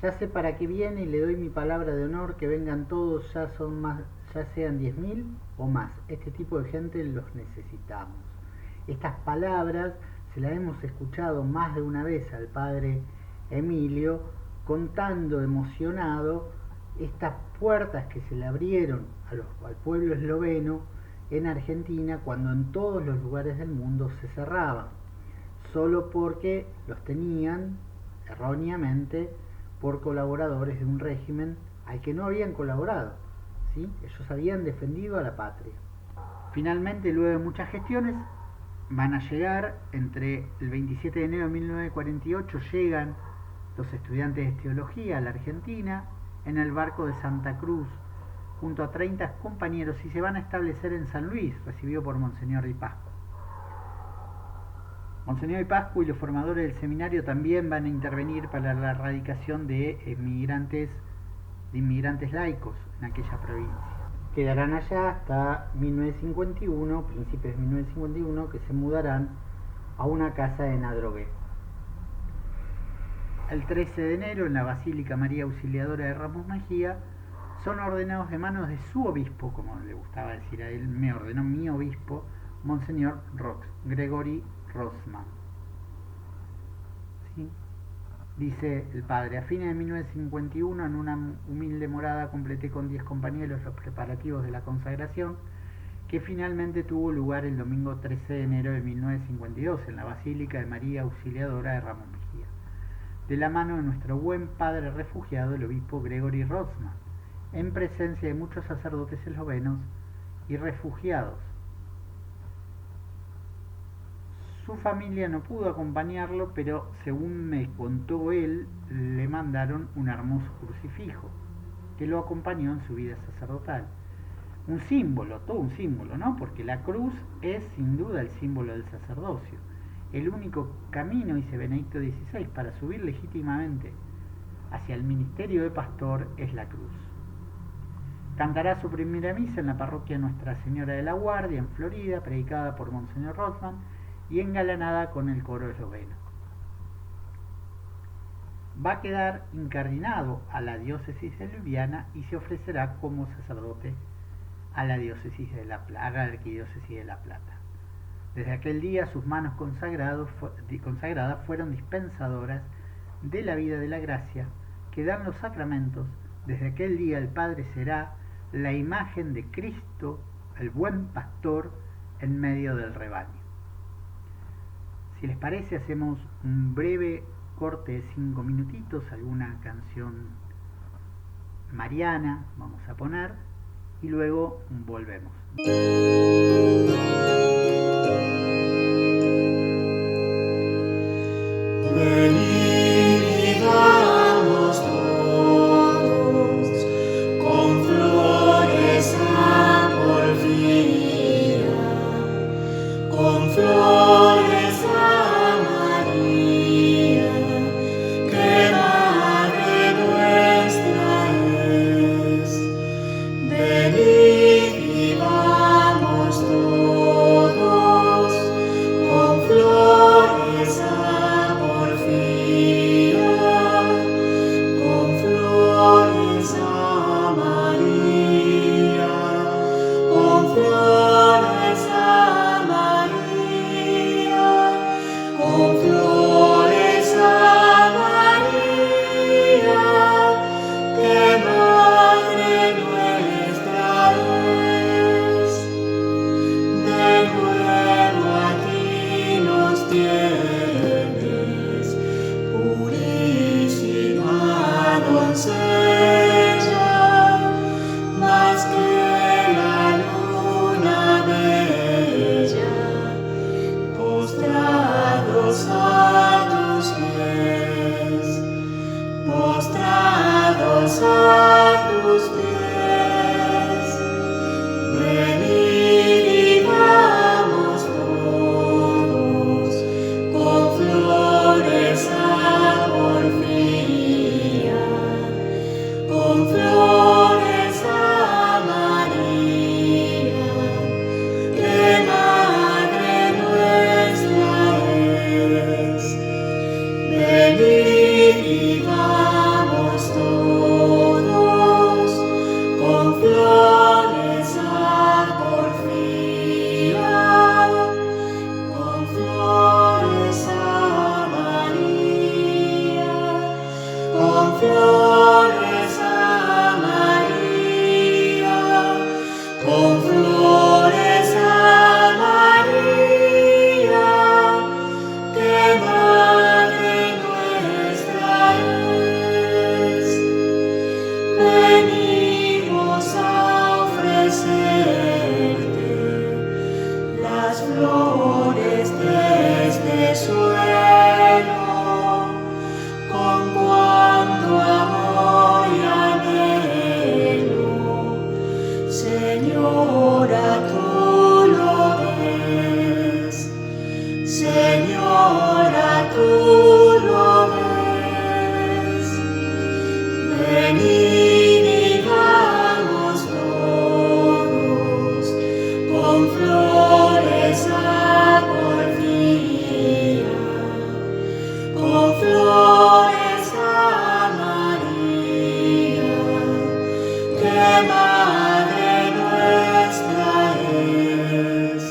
ya sé para qué viene y le doy mi palabra de honor que vengan todos, ya sean 10.000 o más. Este tipo de gente los necesitamos. Estas palabras se las hemos escuchado más de una vez al padre Emilio contando emocionado estas puertas que se le abrieron al pueblo esloveno en Argentina cuando en todos los lugares del mundo se cerraban, solo porque los tenían erróneamente por colaboradores de un régimen al que no habían colaborado, ¿sí? Ellos habían defendido a la patria. Finalmente, luego de muchas gestiones, van a llegar, entre el 27 de enero de 1948, llegan los estudiantes de teología a la Argentina en el barco de Santa Cruz, junto a 30 compañeros, y se van a establecer en San Luis, recibido por Monseñor Di Pasqua. Monseñor Di Pasqua y los formadores del seminario también van a intervenir para la erradicación de inmigrantes laicos en aquella provincia. Quedarán allá hasta 1951, principios de 1951, que se mudarán a una casa en Adrogué. El 13 de enero, en la Basílica María Auxiliadora de Ramos Mejía, son ordenados de manos de su obispo, como le gustaba decir a él, me ordenó mi obispo, Monseñor Gregory Rossmann. ¿Sí? Dice el padre, a fines de 1951, en una humilde morada, completé con 10 compañeros los preparativos de la consagración, que finalmente tuvo lugar el domingo 13 de enero de 1952, en la Basílica de María Auxiliadora de Ramos Mejía, de la mano de nuestro buen padre refugiado, el obispo Gregory Rossmann, en presencia de muchos sacerdotes eslovenos y refugiados. Su familia no pudo acompañarlo, pero según me contó él, le mandaron un hermoso crucifijo que lo acompañó en su vida sacerdotal. Un símbolo, todo un símbolo, ¿no? Porque la cruz es sin duda el símbolo del sacerdocio. El único camino, dice Benedicto XVI, para subir legítimamente hacia el ministerio de pastor es la cruz. Cantará su primera misa en la parroquia Nuestra Señora de la Guardia, en Florida, predicada por Monseñor Rossmann y engalanada con el coro esloveno. Va a quedar incardinado a la diócesis de Ljubljana y se ofrecerá como sacerdote a la arquidiócesis de La Plata. Desde aquel día sus manos consagradas fueron dispensadoras de la vida de la gracia que dan los sacramentos. Desde aquel día el Padre será la imagen de Cristo, el buen pastor, en medio del rebaño. Si les parece, hacemos un breve corte de 5 minutitos, alguna canción mariana vamos a poner y luego volvemos. las flores de este suelo, con cuánto amor y anhelo, Señora, tú lo ves, Señora, tú lo ves. Venid y vamos todos con flores a porfía, con flores a María, que Madre nuestra es.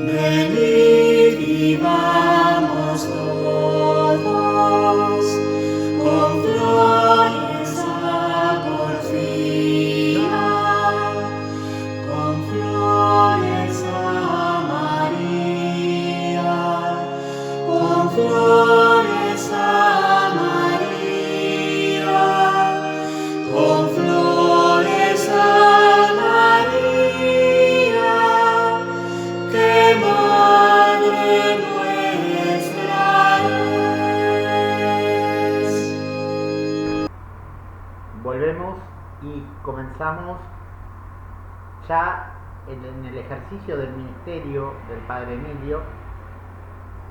Venid y vamos todos con flores a porfía, con flores a María, con flores a María, con flores a María, que Madre nuestra es. Volvemos y comenzamos ya en el ejercicio del ministerio del Padre Emilio.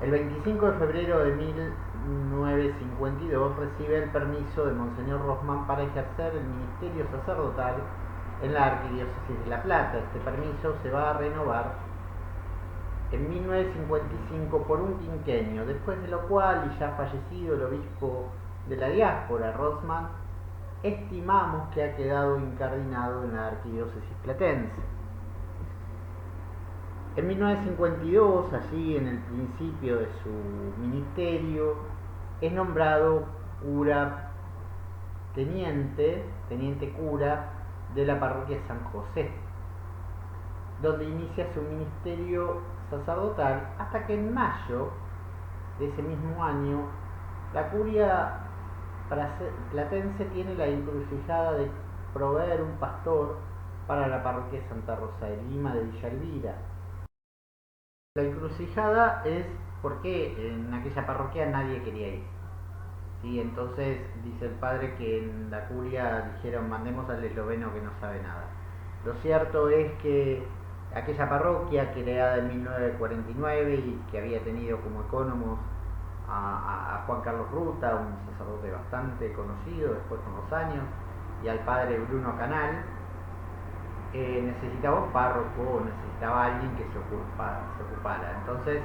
El 25 de febrero de 1952 recibe el permiso de Monseñor Rosman para ejercer el ministerio sacerdotal en la Arquidiócesis de La Plata. Este permiso se va a renovar en 1955 por un quinquenio, después de lo cual, y ya fallecido el obispo de la diáspora, Rosman, estimamos que ha quedado incardinado en la Arquidiócesis platense. En 1952, allí en el principio de su ministerio, es nombrado cura teniente cura de la parroquia San José, donde inicia su ministerio sacerdotal, hasta que en mayo de ese mismo año la curia platense tiene la encrucijada de proveer un pastor para la parroquia Santa Rosa de Lima de Villa Elvira. La encrucijada es porque en aquella parroquia nadie quería ir. Y entonces dice el padre que en la curia dijeron: mandemos al esloveno que no sabe nada. Lo cierto es que aquella parroquia, creada en 1949 y que había tenido como ecónomos a Juan Carlos Ruta, un sacerdote bastante conocido después con los años, y al padre Bruno Canal, necesitaba un párroco, necesitaba alguien que se ocupara. Entonces,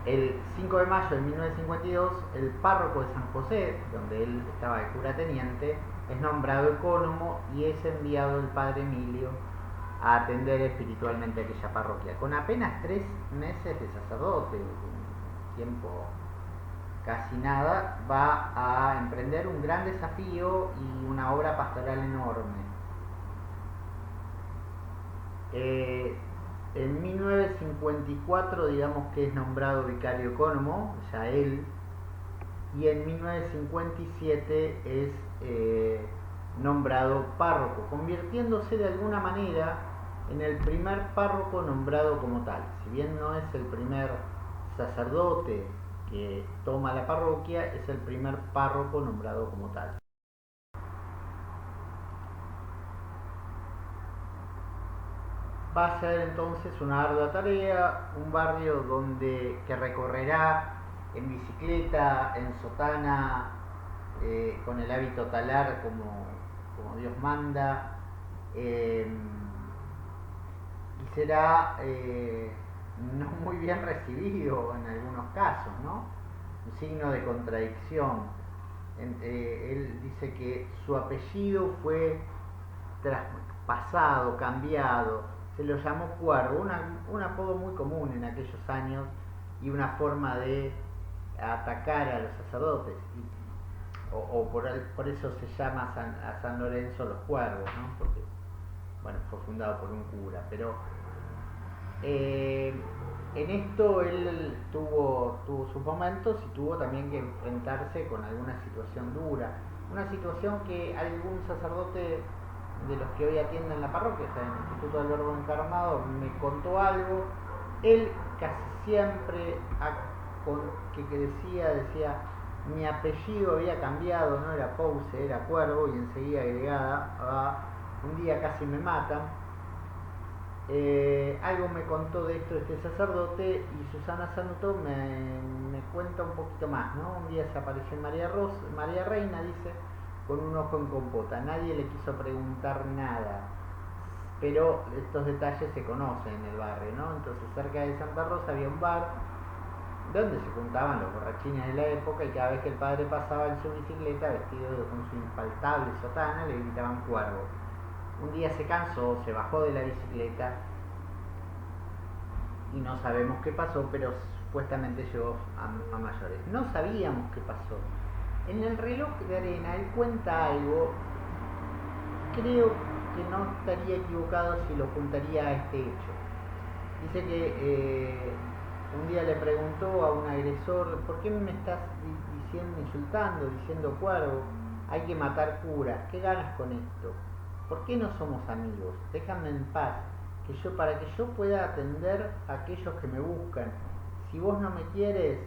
el 5 de mayo de 1952, el párroco de San José, donde él estaba de cura teniente, es nombrado ecónomo y es enviado el padre Emilio a atender espiritualmente aquella parroquia. Con apenas 3 meses de sacerdote, un tiempo casi nada, va a emprender un gran desafío y una obra pastoral enorme. En 1954, digamos que es nombrado vicario ecónomo, ya él, y en 1957 es nombrado párroco, convirtiéndose de alguna manera en el primer párroco nombrado como tal. Si bien no es el primer sacerdote que toma la parroquia, es el primer párroco nombrado como tal. Va a ser entonces una ardua tarea, un barrio que recorrerá en bicicleta, en sotana, con el hábito talar como Dios manda, y será no muy bien recibido en algunos casos, ¿no? Un signo de contradicción. Él dice que su apellido fue traspasado, cambiado. Se lo llamó Cuervo, un apodo muy común en aquellos años y una forma de atacar a los sacerdotes. Por eso se llama a San Lorenzo los Cuervos, ¿no? Porque, bueno, fue fundado por un cura. Pero en esto él tuvo sus momentos y tuvo también que enfrentarse con alguna situación dura. Una situación que algún sacerdote de los que hoy atienden la parroquia, o sea, en el Instituto del Verbo Encarnado, me contó algo Él casi siempre que decía, mi apellido había cambiado, no era Pause, era Cuervo, y enseguida agregada a un día casi me matan. Algo me contó de esto este sacerdote, y Susana Sanuto me cuenta un poquito más, ¿no? Un día se apareció María Reina, dice, con un ojo en compota. Nadie le quiso preguntar nada, pero estos detalles se conocen en el barrio, ¿no? Entonces cerca de Santa Rosa había un bar donde se juntaban los borrachines de la época, y cada vez que el padre pasaba en su bicicleta vestido con su infaltable sotana le gritaban Cuervo. Un día se cansó, se bajó de la bicicleta y no sabemos qué pasó, pero supuestamente llegó a mayores. No sabíamos qué pasó. En el reloj de arena él cuenta algo, creo que no estaría equivocado si lo juntaría a este hecho. Dice que un día le preguntó a un agresor, ¿por qué me estás insultando, diciendo Cuervo? Hay que matar curas, ¿qué ganas con esto? ¿Por qué no somos amigos? Déjame en paz, para que yo pueda atender a aquellos que me buscan. Si vos no me quieres,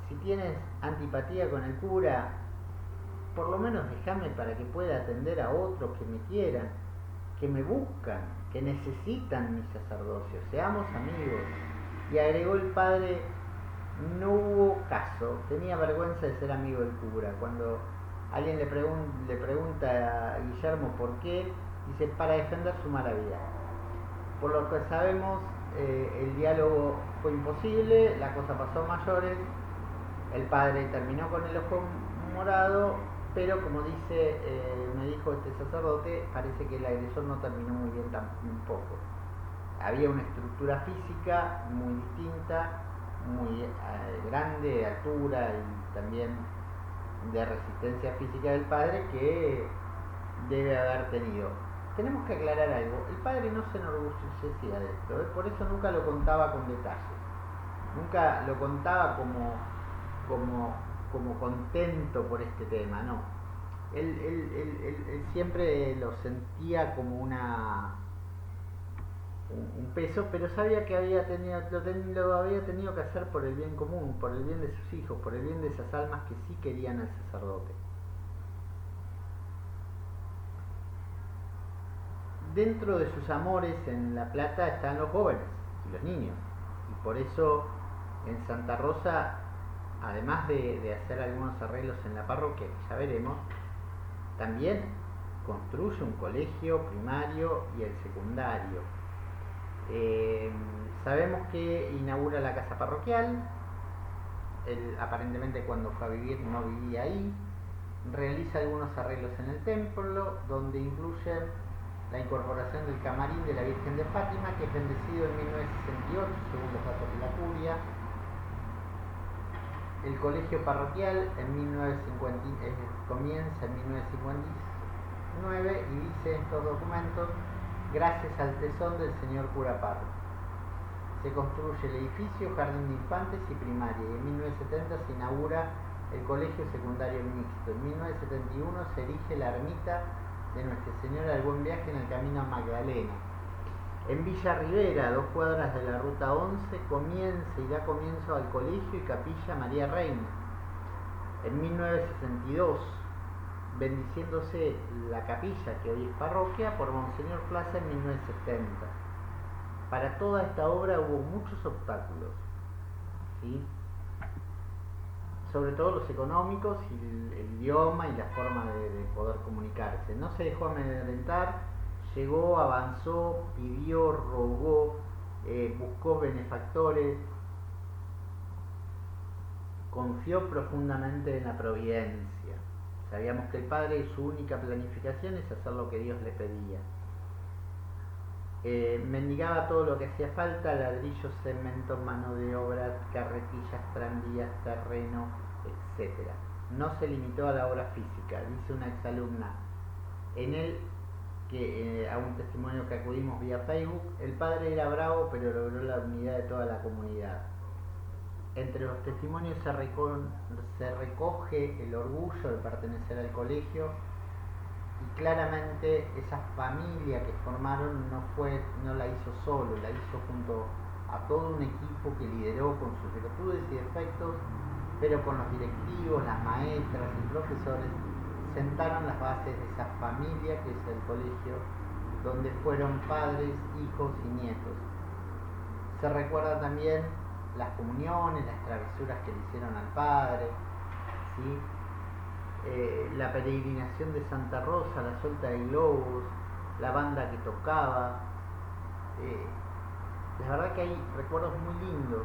si tienes antipatía con el cura, por lo menos déjame para que pueda atender a otros que me quieran, que me buscan, que necesitan mi sacerdocio. Seamos amigos. Y agregó el padre, no hubo caso, tenía vergüenza de ser amigo del cura. Cuando alguien le pregunta a Guillermo por qué, dice, para defender su mala vida. Por lo que sabemos, el diálogo fue imposible, la cosa pasó a mayores, el padre terminó con el ojo morado, pero como me dijo este sacerdote, parece que el agresor no terminó muy bien tampoco. Había una estructura física muy distinta, muy grande, de altura y también de resistencia física del padre, que debe haber tenido. Tenemos que aclarar algo, el padre no se enorgullecía de esto, por eso nunca lo contaba con detalles, nunca lo contaba como contento por este tema, no. Él siempre lo sentía como un peso, pero sabía que lo había tenido que hacer por el bien común, por el bien de sus hijos, por el bien de esas almas que sí querían al sacerdote. Dentro de sus amores en La Plata están los jóvenes y los niños, y por eso en Santa Rosa, además de hacer algunos arreglos en la parroquia, que ya veremos, también construye un colegio primario y el secundario. Sabemos que inaugura la casa parroquial. Él aparentemente cuando fue a vivir no vivía ahí. Realiza algunos arreglos en el templo, donde incluye la incorporación del camarín de la Virgen de Fátima, que es bendecido en 1968 según los datos de la curia. El colegio parroquial comienza en 1959 y dice en estos documentos, gracias al tesón del señor cura Parro. Se construye el edificio, jardín de infantes y primaria, y en 1970 se inaugura el colegio secundario mixto. En 1971 se erige la ermita de Nuestra Señora del Buen Viaje en el camino a Magdalena. En Villa Rivera, 2 cuadras de la ruta 11, da comienzo al colegio y capilla María Reina. En 1962, bendiciéndose la capilla, que hoy es parroquia, por Monseñor Plaza en 1970. Para toda esta obra hubo muchos obstáculos, ¿sí? Sobre todo los económicos y el idioma y la forma de poder comunicarse. No se dejó amedrentar, llegó, avanzó, pidió, rogó, buscó benefactores, confió profundamente en la providencia. Sabíamos que el padre, su única planificación es hacer lo que Dios le pedía. Mendigaba todo lo que hacía falta: ladrillos, cemento, mano de obra, carretillas, tranvías, terreno, etc. No se limitó a la obra física. Dice una exalumna en él, a un testimonio que acudimos vía Facebook, el padre era bravo pero logró la unidad de toda la comunidad. Entre los testimonios se recoge el orgullo de pertenecer al colegio, y claramente esa familia que formaron no la hizo solo, la hizo junto a todo un equipo que lideró con sus virtudes y defectos, pero con los directivos, las maestras y profesores, sentaron las bases de esa familia que es el colegio, donde fueron padres, hijos y nietos. Se recuerda también las comuniones, las travesuras que le hicieron al padre, ¿sí? La peregrinación de Santa Rosa, la suelta de globos, la banda que tocaba. La verdad que hay recuerdos muy lindos.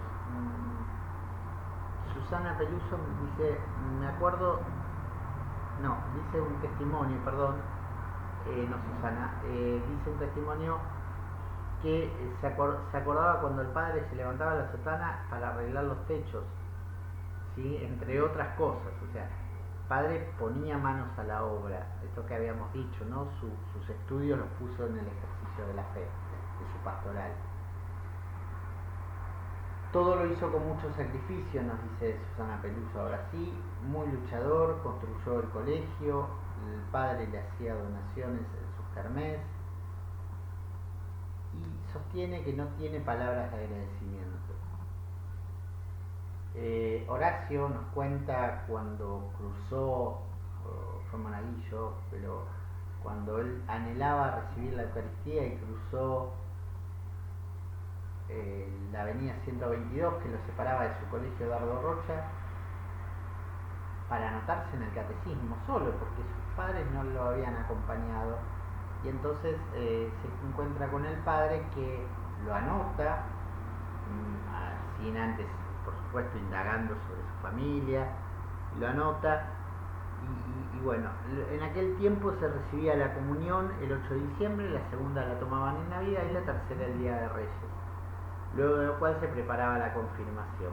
Susana Peluso dice, me acuerdo, no, dice un testimonio, perdón, no Susana, dice un testimonio que se acordaba cuando el padre se levantaba la sotana para arreglar los techos, ¿sí? Entre otras cosas, o sea, el padre ponía manos a la obra, esto que habíamos dicho, ¿no? Sus estudios los puso en el ejercicio de la fe, de su pastoral. Todo lo hizo con mucho sacrificio, nos dice Susana Peluso. Ahora sí, muy luchador, construyó el colegio, el padre le hacía donaciones en sus kermés y sostiene que no tiene palabras de agradecimiento. Horacio nos cuenta cuando cruzó, fue monaguillo, pero cuando él anhelaba recibir la Eucaristía y cruzó la avenida 122 que lo separaba de su colegio Dardo Rocha para anotarse en el catecismo solo porque sus padres no lo habían acompañado, y entonces se encuentra con el padre que lo anota sin antes, por supuesto, indagando sobre su familia, lo anota y bueno, en aquel tiempo se recibía la comunión el 8 de diciembre, la segunda la tomaban en Navidad y la tercera el Día de Reyes, luego de lo cual se preparaba la confirmación.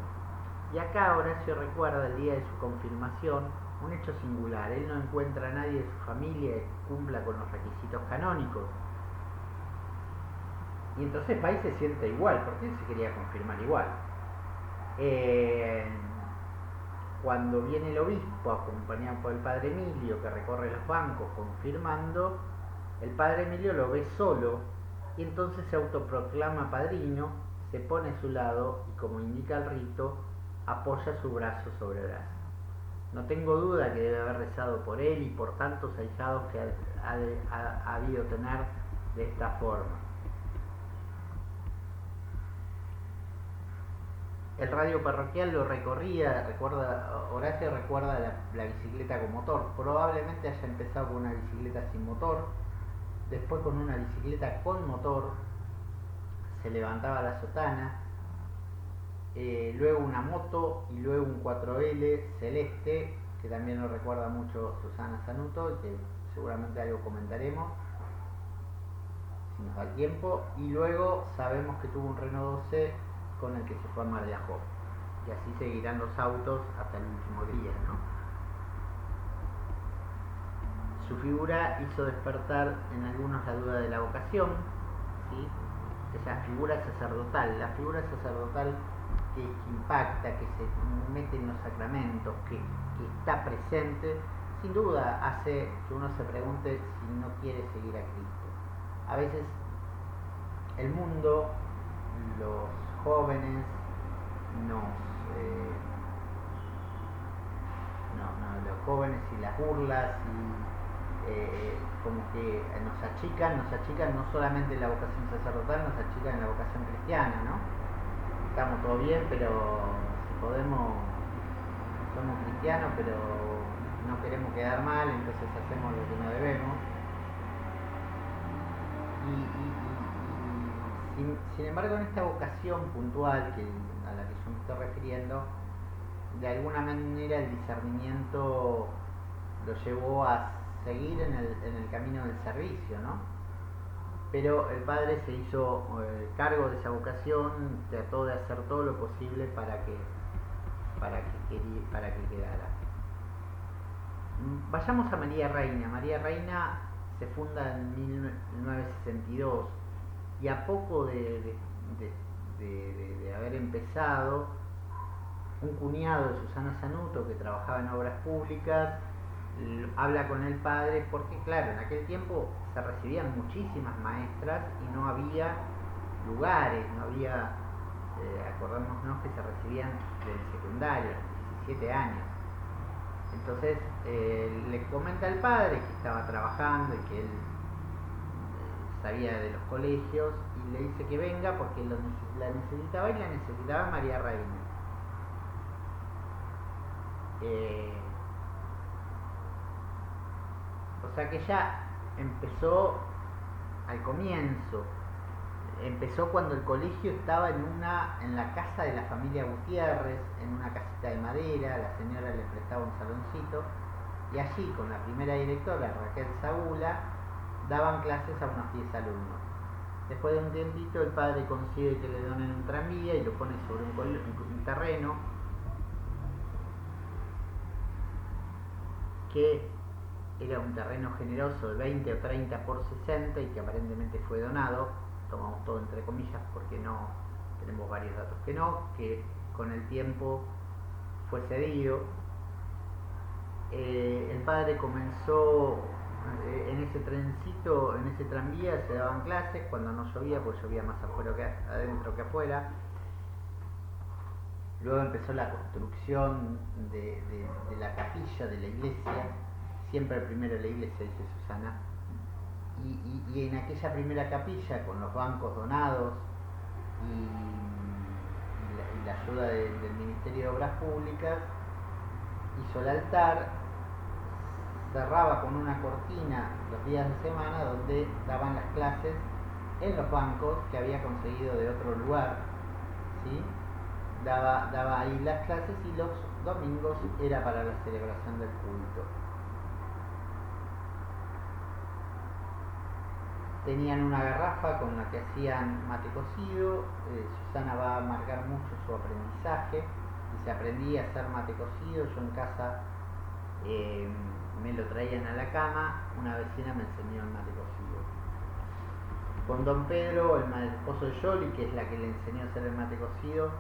Y acá Horacio recuerda el día de su confirmación un hecho singular. Él no encuentra a nadie de su familia que cumpla con los requisitos canónicos. Y entonces va y se sienta igual, porque él se quería confirmar igual. Cuando viene el obispo acompañado por el padre Emilio, que recorre los bancos confirmando, el padre Emilio lo ve solo y entonces se autoproclama padrino, se pone a su lado y, como indica el rito, apoya su brazo sobre brazo. No tengo duda que debe haber rezado por él y por tantos ahijados que ha habido tener de esta forma. El radio parroquial lo recorría, Horacio recuerda la bicicleta con motor. Probablemente haya empezado con una bicicleta sin motor, después con una bicicleta con motor, se levantaba la sotana, luego una moto y luego un 4L celeste, que también lo recuerda mucho Susana Sanuto, que seguramente algo comentaremos si nos da el tiempo, y luego sabemos que tuvo un Renault 12 con el que se fue a Mar de Ajó, y así seguirán los autos hasta el último día, ¿no? Su figura hizo despertar en algunos la duda de la vocación, ¿sí? Esa figura sacerdotal, la figura sacerdotal que impacta, que se mete en los sacramentos, que está presente, sin duda hace que uno se pregunte si no quiere seguir a Cristo. A veces el mundo, los jóvenes, los jóvenes y las burlas y como que nos achican no solamente en la vocación sacerdotal, nos achican en la vocación cristiana, ¿no? Estamos todo bien, pero si podemos, somos cristianos, pero no queremos quedar mal, entonces hacemos lo que no debemos. Sin embargo, en esta vocación puntual a la que yo me estoy refiriendo, de alguna manera el discernimiento lo llevó a seguir en el camino del servicio, ¿no? Pero el padre se hizo cargo de esa vocación, trató de hacer todo lo posible para que quedara. Vayamos a María Reina. María Reina se funda en 1962 y a poco de haber empezado, un cuñado de Susana Sanuto que trabajaba en obras públicas habla con el padre porque, claro, en aquel tiempo se recibían muchísimas maestras y no había lugares, no había, acordémonos que se recibían del secundario, a los 17 años. Entonces le comenta al padre que estaba trabajando y que él sabía de los colegios y le dice que venga porque la necesitaba y la necesitaba María Reina. O sea que ya empezó al comienzo. Empezó cuando el colegio estaba en la casa de la familia Gutiérrez, en una casita de madera, la señora le prestaba un saloncito, y allí con la primera directora, Raquel Sagula, daban clases a unos 10 alumnos. Después de un tiempito el padre consigue que le donen un tranvía y lo pone sobre un terreno que era un terreno generoso de 20 o 30 por 60 y que aparentemente fue donado. Tomamos todo entre comillas porque no tenemos varios datos que con el tiempo fue cedido. El padre comenzó en ese trencito, en ese tranvía se daban clases cuando no llovía, pues llovía más afuera que adentro que afuera. Luego empezó la construcción de la capilla de la iglesia, siempre primero la iglesia, dice Susana. Y en aquella primera capilla, con los bancos donados y la ayuda del Ministerio de Obras Públicas, hizo el altar, cerraba con una cortina los días de semana donde daban las clases en los bancos que había conseguido de otro lugar, ¿sí? Daba ahí las clases y los domingos era para la celebración del culto. Tenían una garrafa con la que hacían mate cocido. Susana va a marcar mucho su aprendizaje y se aprendía a hacer mate cocido. Yo en casa me lo traían a la cama, una vecina me enseñó el mate cocido. Con don Pedro, el esposo de Yoli, que es la que le enseñó a hacer el mate cocido,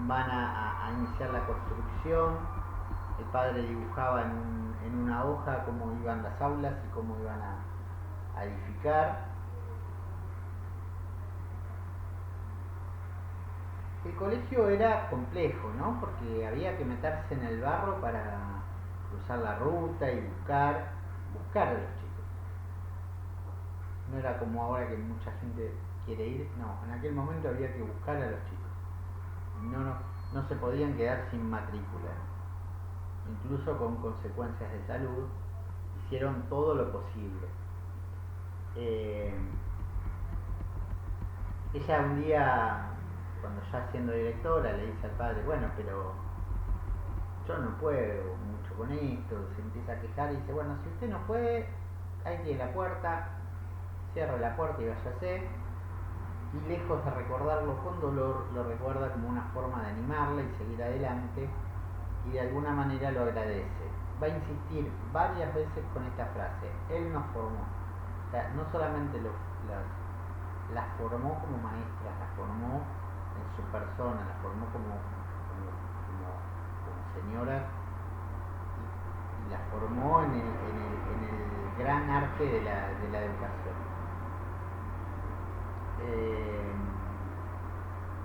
van a iniciar la construcción. El padre dibujaba en una hoja cómo iban las aulas y cómo iban a edificar. El colegio era complejo, ¿no? Porque había que meterse en el barro para cruzar la ruta y buscar a los chicos. No era como ahora que mucha gente quiere ir, no, en aquel momento había que buscar a los chicos. No se podían quedar sin matrícula, incluso con consecuencias de salud. Hicieron todo lo posible. Ella un día, cuando ya siendo directora, le dice al padre, bueno, pero yo no puedo mucho con esto. Se empieza a quejar y dice, bueno, si usted no puede, ahí tiene la puerta, cierre la puerta y váyase. Y lejos de recordarlo con dolor, lo recuerda como una forma de animarla y seguir adelante, y de alguna manera lo agradece. Va a insistir varias veces con esta frase: él nos formó. O sea, no solamente las formó como maestras, las formó en su persona, las formó como señoras, y las formó en el gran arte de la educación.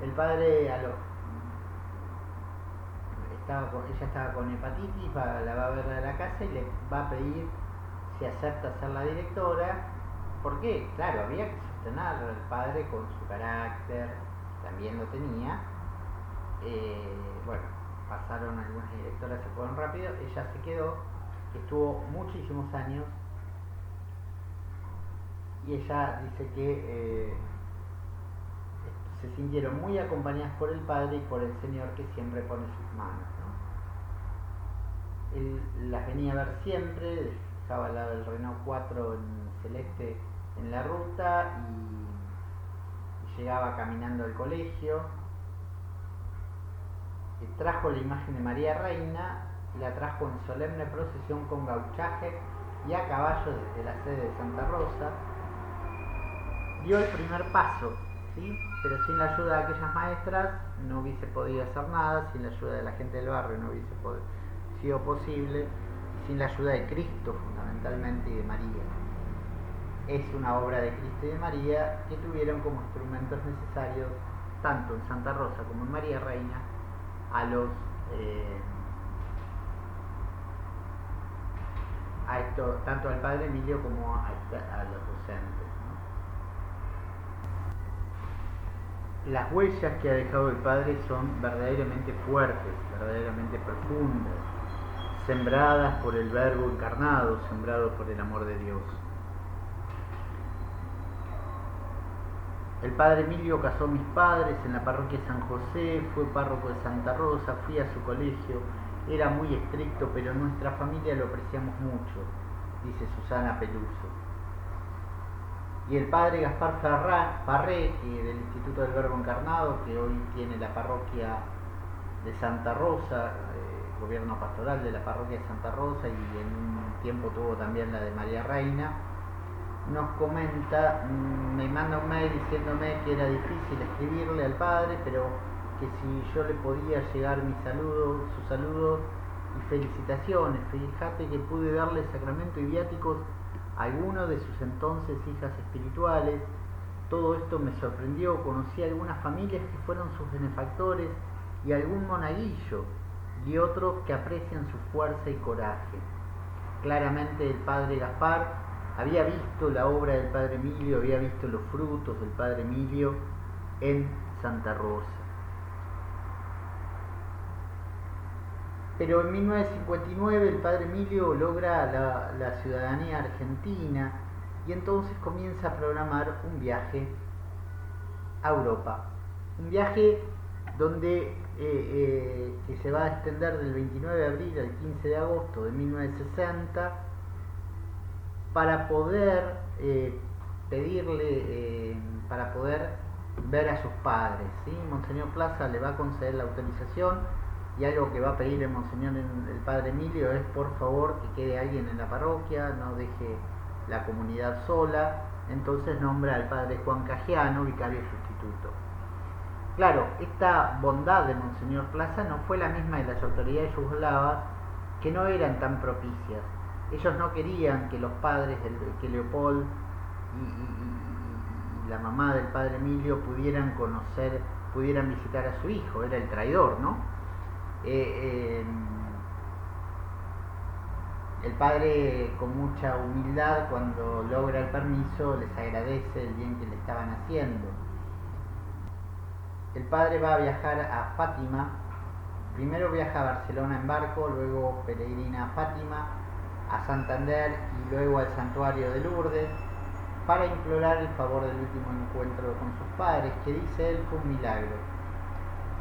El padre ella estaba con hepatitis, la va a ver a la casa y le va a pedir si acepta ser la directora, porque claro, había que sostener al padre con su carácter, también lo tenía. Bueno, pasaron algunas directoras, se fueron rápido, ella se quedó, estuvo muchísimos años, y ella dice que se sintieron muy acompañadas por el padre y por el Señor, que siempre pone sus manos, ¿no? Él las venía a ver siempre, estaba al lado del Renault 4 en celeste en la ruta, y llegaba caminando al colegio. Trajo la imagen de María Reina, la trajo en solemne procesión con gauchaje y a caballo desde la sede de Santa Rosa. Dio el primer paso, ¿sí? Pero sin la ayuda de aquellas maestras no hubiese podido hacer nada, sin la ayuda de la gente del barrio no hubiese sido posible, sin la ayuda de Cristo fundamentalmente y de María. Es una obra de Cristo y de María que tuvieron como instrumentos necesarios, tanto en Santa Rosa como en María Reina, a los tanto al padre Emilio como a los docentes, ¿no? Las huellas que ha dejado el padre son verdaderamente fuertes, verdaderamente profundas, sembradas por el Verbo encarnado, sembrados por el amor de Dios. El padre Emilio casó a mis padres en la parroquia de San José, fue párroco de Santa Rosa, fui a su colegio, era muy estricto, pero en nuestra familia lo apreciamos mucho, dice Susana Peluso. Y el padre Gaspar Farré, que del Instituto del Verbo Encarnado, que hoy tiene la parroquia de Santa Rosa, gobierno pastoral de la parroquia de Santa Rosa, y en un tiempo tuvo también la de María Reina, nos comenta, me manda un mail diciéndome que era difícil escribirle al padre, pero que si yo le podía llegar sus saludos y felicitaciones. Fíjate que pude darle sacramento y viáticos a alguno de sus entonces hijas espirituales. Todo esto me sorprendió, conocí algunas familias que fueron sus benefactores y algún monaguillo y otros que aprecian su fuerza y coraje. Claramente el padre Gaspar había visto la obra del padre Emilio, había visto los frutos del padre Emilio en Santa Rosa. Pero en 1959 el padre Emilio logra la ciudadanía argentina y entonces comienza a programar un viaje a Europa. Un viaje donde que se va a extender del 29 de abril al 15 de agosto de 1960 para poder para poder ver a sus padres, ¿sí? Monseñor Plaza le va a conceder la autorización y algo que va a pedir el padre Emilio es por favor que quede alguien en la parroquia, no deje la comunidad sola. Entonces nombra al padre Juan Cagiano, vicario sustituto. Claro, esta bondad de Monseñor Plaza no fue la misma de las autoridades yugoslavas, que no eran tan propicias. Ellos no querían que los padres, que Leopold y la mamá del padre Emilio pudieran visitar a su hijo, era el traidor, ¿no? El padre, con mucha humildad, cuando logra el permiso, les agradece el bien que le estaban haciendo. El padre va a viajar a Fátima, primero viaja a Barcelona en barco, luego peregrina a Fátima, a Santander y luego al santuario de Lourdes para implorar el favor del último encuentro con sus padres, que dice él fue un milagro.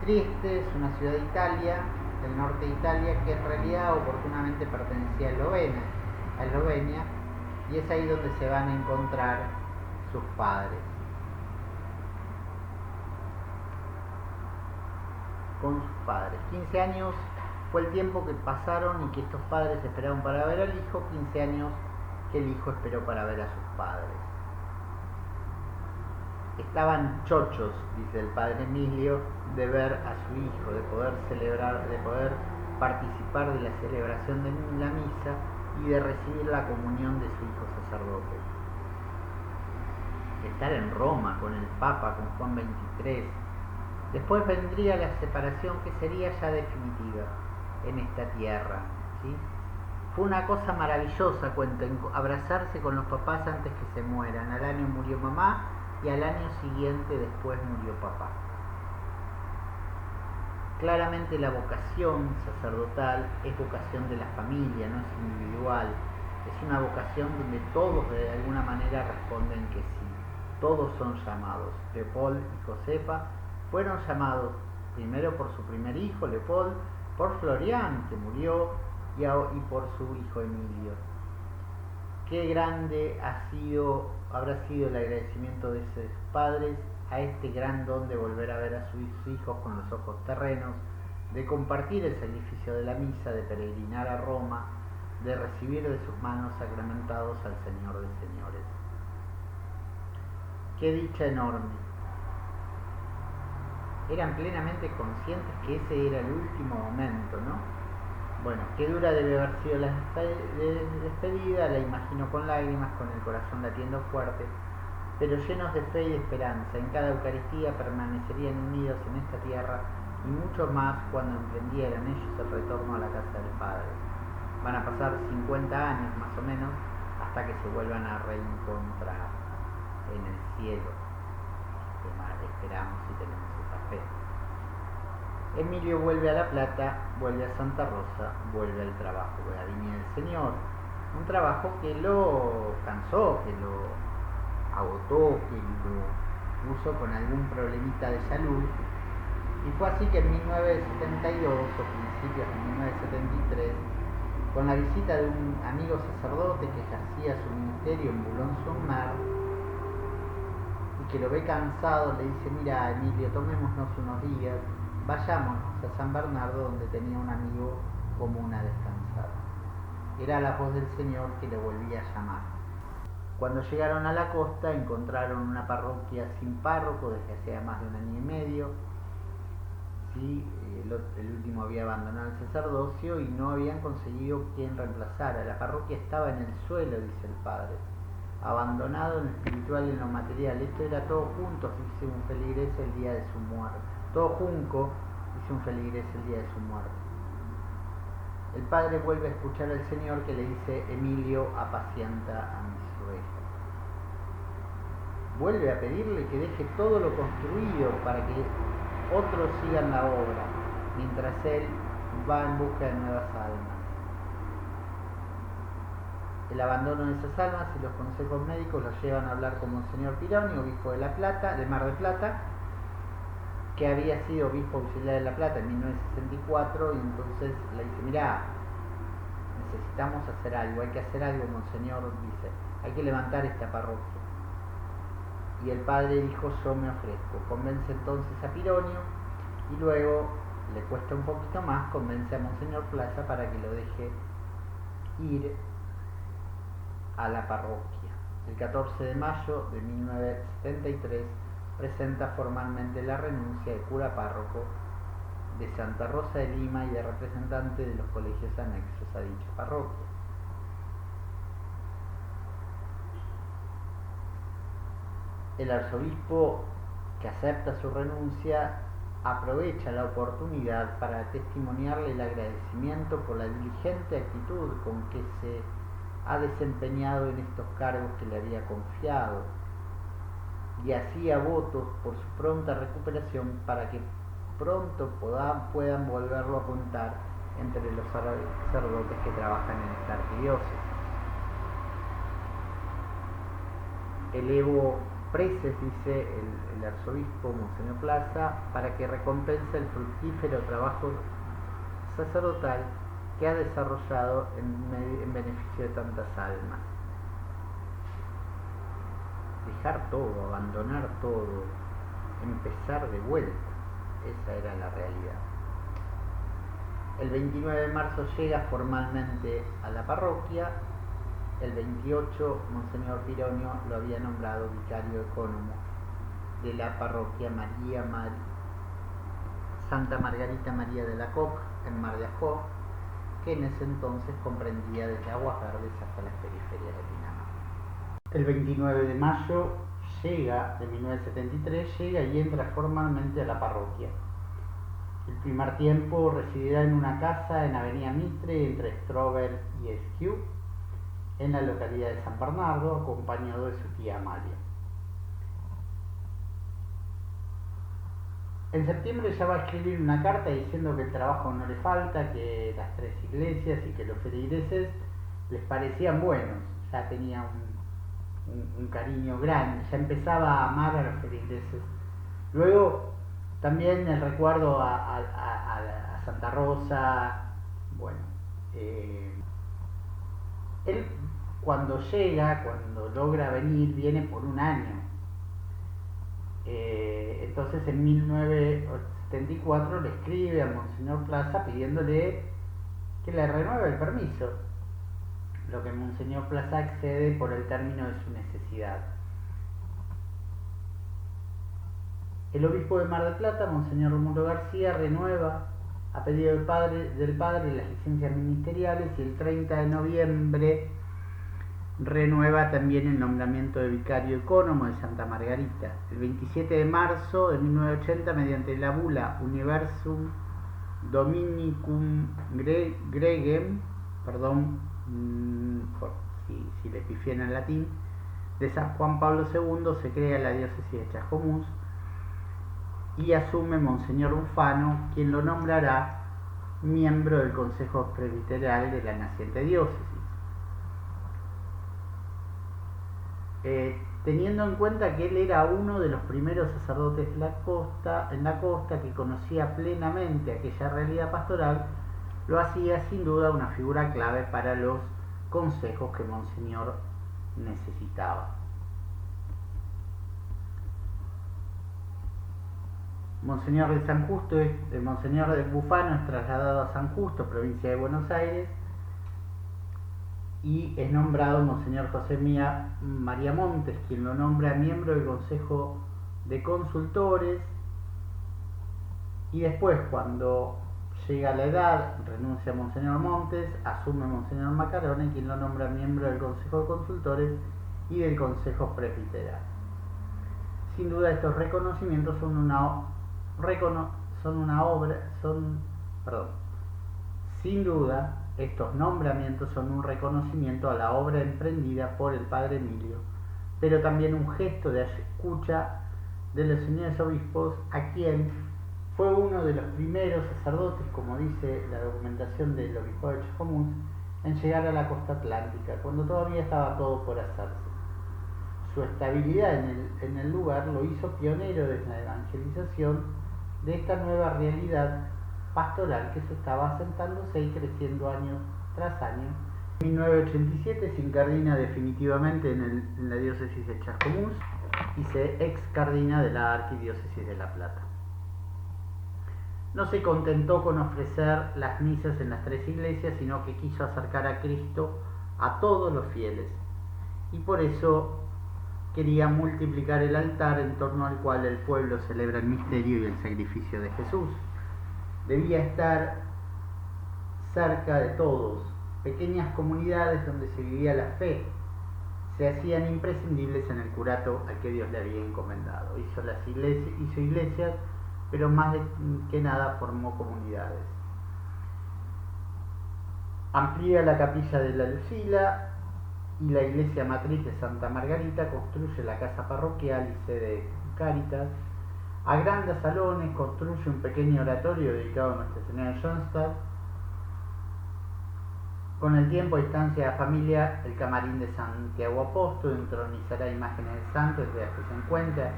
Trieste es una ciudad de Italia, del norte de Italia, que en realidad oportunamente pertenecía a Eslovenia, y es ahí donde se van a encontrar sus padres. Con sus padres. 15 años fue el tiempo que pasaron y que estos padres esperaron para ver al hijo, 15 años que el hijo esperó para ver a sus padres. Estaban chochos, dice el padre Emilio, de ver a su hijo, de poder celebrar, de poder participar de la celebración de la misa y de recibir la comunión de su hijo sacerdote. Estar en Roma con el Papa, con Juan XXIII. Después vendría la separación, que sería ya definitiva en esta tierra, ¿sí? Fue una cosa maravillosa, cuentan, abrazarse con los papás antes que se mueran. Al año murió mamá y al año siguiente después murió papá. Claramente la vocación sacerdotal es vocación de la familia, no es individual. Es una vocación donde todos de alguna manera responden que sí. Todos son llamados. Leopold y Josefa fueron llamados primero por su primer hijo, Leopold, por Florián, que murió, y por su hijo Emilio. Qué grande habrá sido el agradecimiento de sus padres a este gran don de volver a ver a sus hijos con los ojos terrenos, de compartir el sacrificio de la misa, de peregrinar a Roma, de recibir de sus manos sacramentados al Señor de Señores. Qué dicha enorme. Eran plenamente conscientes que ese era el último momento, ¿no? Bueno, qué dura debe haber sido la despedida, la imagino con lágrimas, con el corazón latiendo fuerte, pero llenos de fe y de esperanza. En cada Eucaristía permanecerían unidos en esta tierra y mucho más cuando emprendieran ellos el retorno a la casa del Padre. Van a pasar 50 años más o menos hasta que se vuelvan a reencontrar en el cielo. Esperamos y tenemos esa fe. Emilio vuelve a La Plata, vuelve a Santa Rosa, vuelve al trabajo de la Viña del Señor. Un trabajo que lo cansó, que lo agotó, que lo puso con algún problemita de salud. Y fue así que en 1972 o principios de 1973, con la visita de un amigo sacerdote que ejercía su ministerio en Boulogne-sur-Mer, y que lo ve cansado, le dice: mira, Emilio, tomémonos unos días, vayámonos a San Bernardo, donde tenía un amigo común a descansar. Era la voz del Señor que le volvía a llamar. Cuando llegaron a la costa encontraron una parroquia sin párroco desde hacía más de un año y medio. Sí, el último había abandonado el sacerdocio y no habían conseguido quien reemplazara. La parroquia estaba en el suelo, dice el padre, abandonado en lo espiritual y en lo material. Esto era todo juntos, dice un feligrés el día de su muerte. Todo junco, dice un feligrés el día de su muerte. El padre vuelve a escuchar al Señor que le dice: Emilio, apacienta a mis ovejas. Vuelve a pedirle que deje todo lo construido para que otros sigan la obra, mientras él va en busca de nuevas almas. El abandono de esas almas y los consejos médicos los llevan a hablar con Monseñor Pironi, obispo de La Plata, de Mar del Plata, que había sido obispo auxiliar de La Plata en 1964, y entonces le dice: mirá, necesitamos hacer algo, hay que hacer algo, Monseñor, dice, hay que levantar esta parroquia. Y el padre dijo: yo me ofrezco. Convence entonces a Pironio y luego, le cuesta un poquito más, convence a Monseñor Plaza para que lo deje ir a la parroquia. El 14 de mayo de 1973 presenta formalmente la renuncia de cura párroco de Santa Rosa de Lima y de representante de los colegios anexos a dicha parroquia. El arzobispo, que acepta su renuncia, aprovecha la oportunidad para testimoniarle el agradecimiento por la diligente actitud con que se ha desempeñado en estos cargos que le había confiado, y hacía votos por su pronta recuperación para que pronto puedan volverlo a apuntar entre los sacerdotes que trabajan en esta arquidiócesis. Elevo preces, dice el arzobispo Monseñor Plaza, para que recompense el fructífero trabajo sacerdotal que ha desarrollado en beneficio de tantas almas. Dejar todo, abandonar todo, empezar de vuelta, esa era la realidad. El 29 de marzo llega formalmente a la parroquia. El 28, Monseñor Pironio lo había nombrado vicario ecónomo de la parroquia Santa Margarita María de la Coque, en Mar de Ajó, que en ese entonces comprendía desde Aguas Verdes hasta las periferias de Pinamar. El 29 de mayo de 1973, llega y entra formalmente a la parroquia. El primer tiempo residirá en una casa en Avenida Mitre, entre Strober y Esquiú, en la localidad de San Bernardo, acompañado de su tía Amalia. En septiembre ya va a escribir una carta diciendo que el trabajo no le falta, que las 3 iglesias y que los feligreses les parecían buenos. Ya tenía un cariño grande, ya empezaba a amar a los feligreses. Luego también el recuerdo a Santa Rosa. Bueno, él cuando logra venir, viene por un año. Entonces en 1974 le escribe a Monseñor Plaza pidiéndole que le renueve el permiso, lo que Monseñor Plaza accede por el término de su necesidad. El obispo de Mar del Plata, Monseñor Romulo García, renueva a pedido del padre las licencias ministeriales, y el 30 de noviembre renueva también el nombramiento de vicario ecónomo de Santa Margarita. El 27 de marzo de 1980, mediante la bula Universum Dominicum Gregem, perdón si le pifié en el latín, de San Juan Pablo II, se crea la diócesis de Chascomús y asume Monseñor Bufano, quien lo nombrará miembro del Consejo Presbiteral de la naciente diócesis. Teniendo en cuenta que él era uno de los primeros sacerdotes en la costa que conocía plenamente aquella realidad pastoral, lo hacía sin duda una figura clave para los consejos que Monseñor necesitaba. Monseñor de Bufano es trasladado a San Justo, provincia de Buenos Aires, y es nombrado Monseñor José María Montes, quien lo nombra miembro del Consejo de Consultores, y después, cuando llega la edad, renuncia a Monseñor Montes, asume Monseñor Macarone, quien lo nombra miembro del Consejo de Consultores y del Consejo Presbiteral. Sin duda estos reconocimientos Sin duda, estos nombramientos son un reconocimiento a la obra emprendida por el Padre Emilio, pero también un gesto de escucha de los señores obispos, a quien fue uno de los primeros sacerdotes, como dice la documentación del Obispado de Chascomús, en llegar a la costa atlántica, cuando todavía estaba todo por hacerse. Su estabilidad en el lugar lo hizo pionero de la evangelización de esta nueva realidad pastoral que se estaba asentándose y creciendo año tras año. En 1987 se incardina definitivamente en la diócesis de Chascomús y se excardina de la arquidiócesis de La Plata. No se contentó con ofrecer las misas en las tres iglesias, sino que quiso acercar a Cristo a todos los fieles, y por eso quería multiplicar el altar en torno al cual el pueblo celebra el misterio y el sacrificio de Jesús. Debía estar cerca de todos. Pequeñas comunidades donde se vivía la fe se hacían imprescindibles en el curato al que Dios le había encomendado. Hizo iglesias, pero más que nada formó comunidades. Amplía la capilla de la Lucila y la iglesia matriz de Santa Margarita, construye la casa parroquial y sede de Cáritas, agranda salones, construye un pequeño oratorio dedicado a Nuestra Señora de Schoenstatt. Con el tiempo, a instancia de la familia, el camarín de Santiago Apóstol entronizará imágenes de santos desde las que se encuentra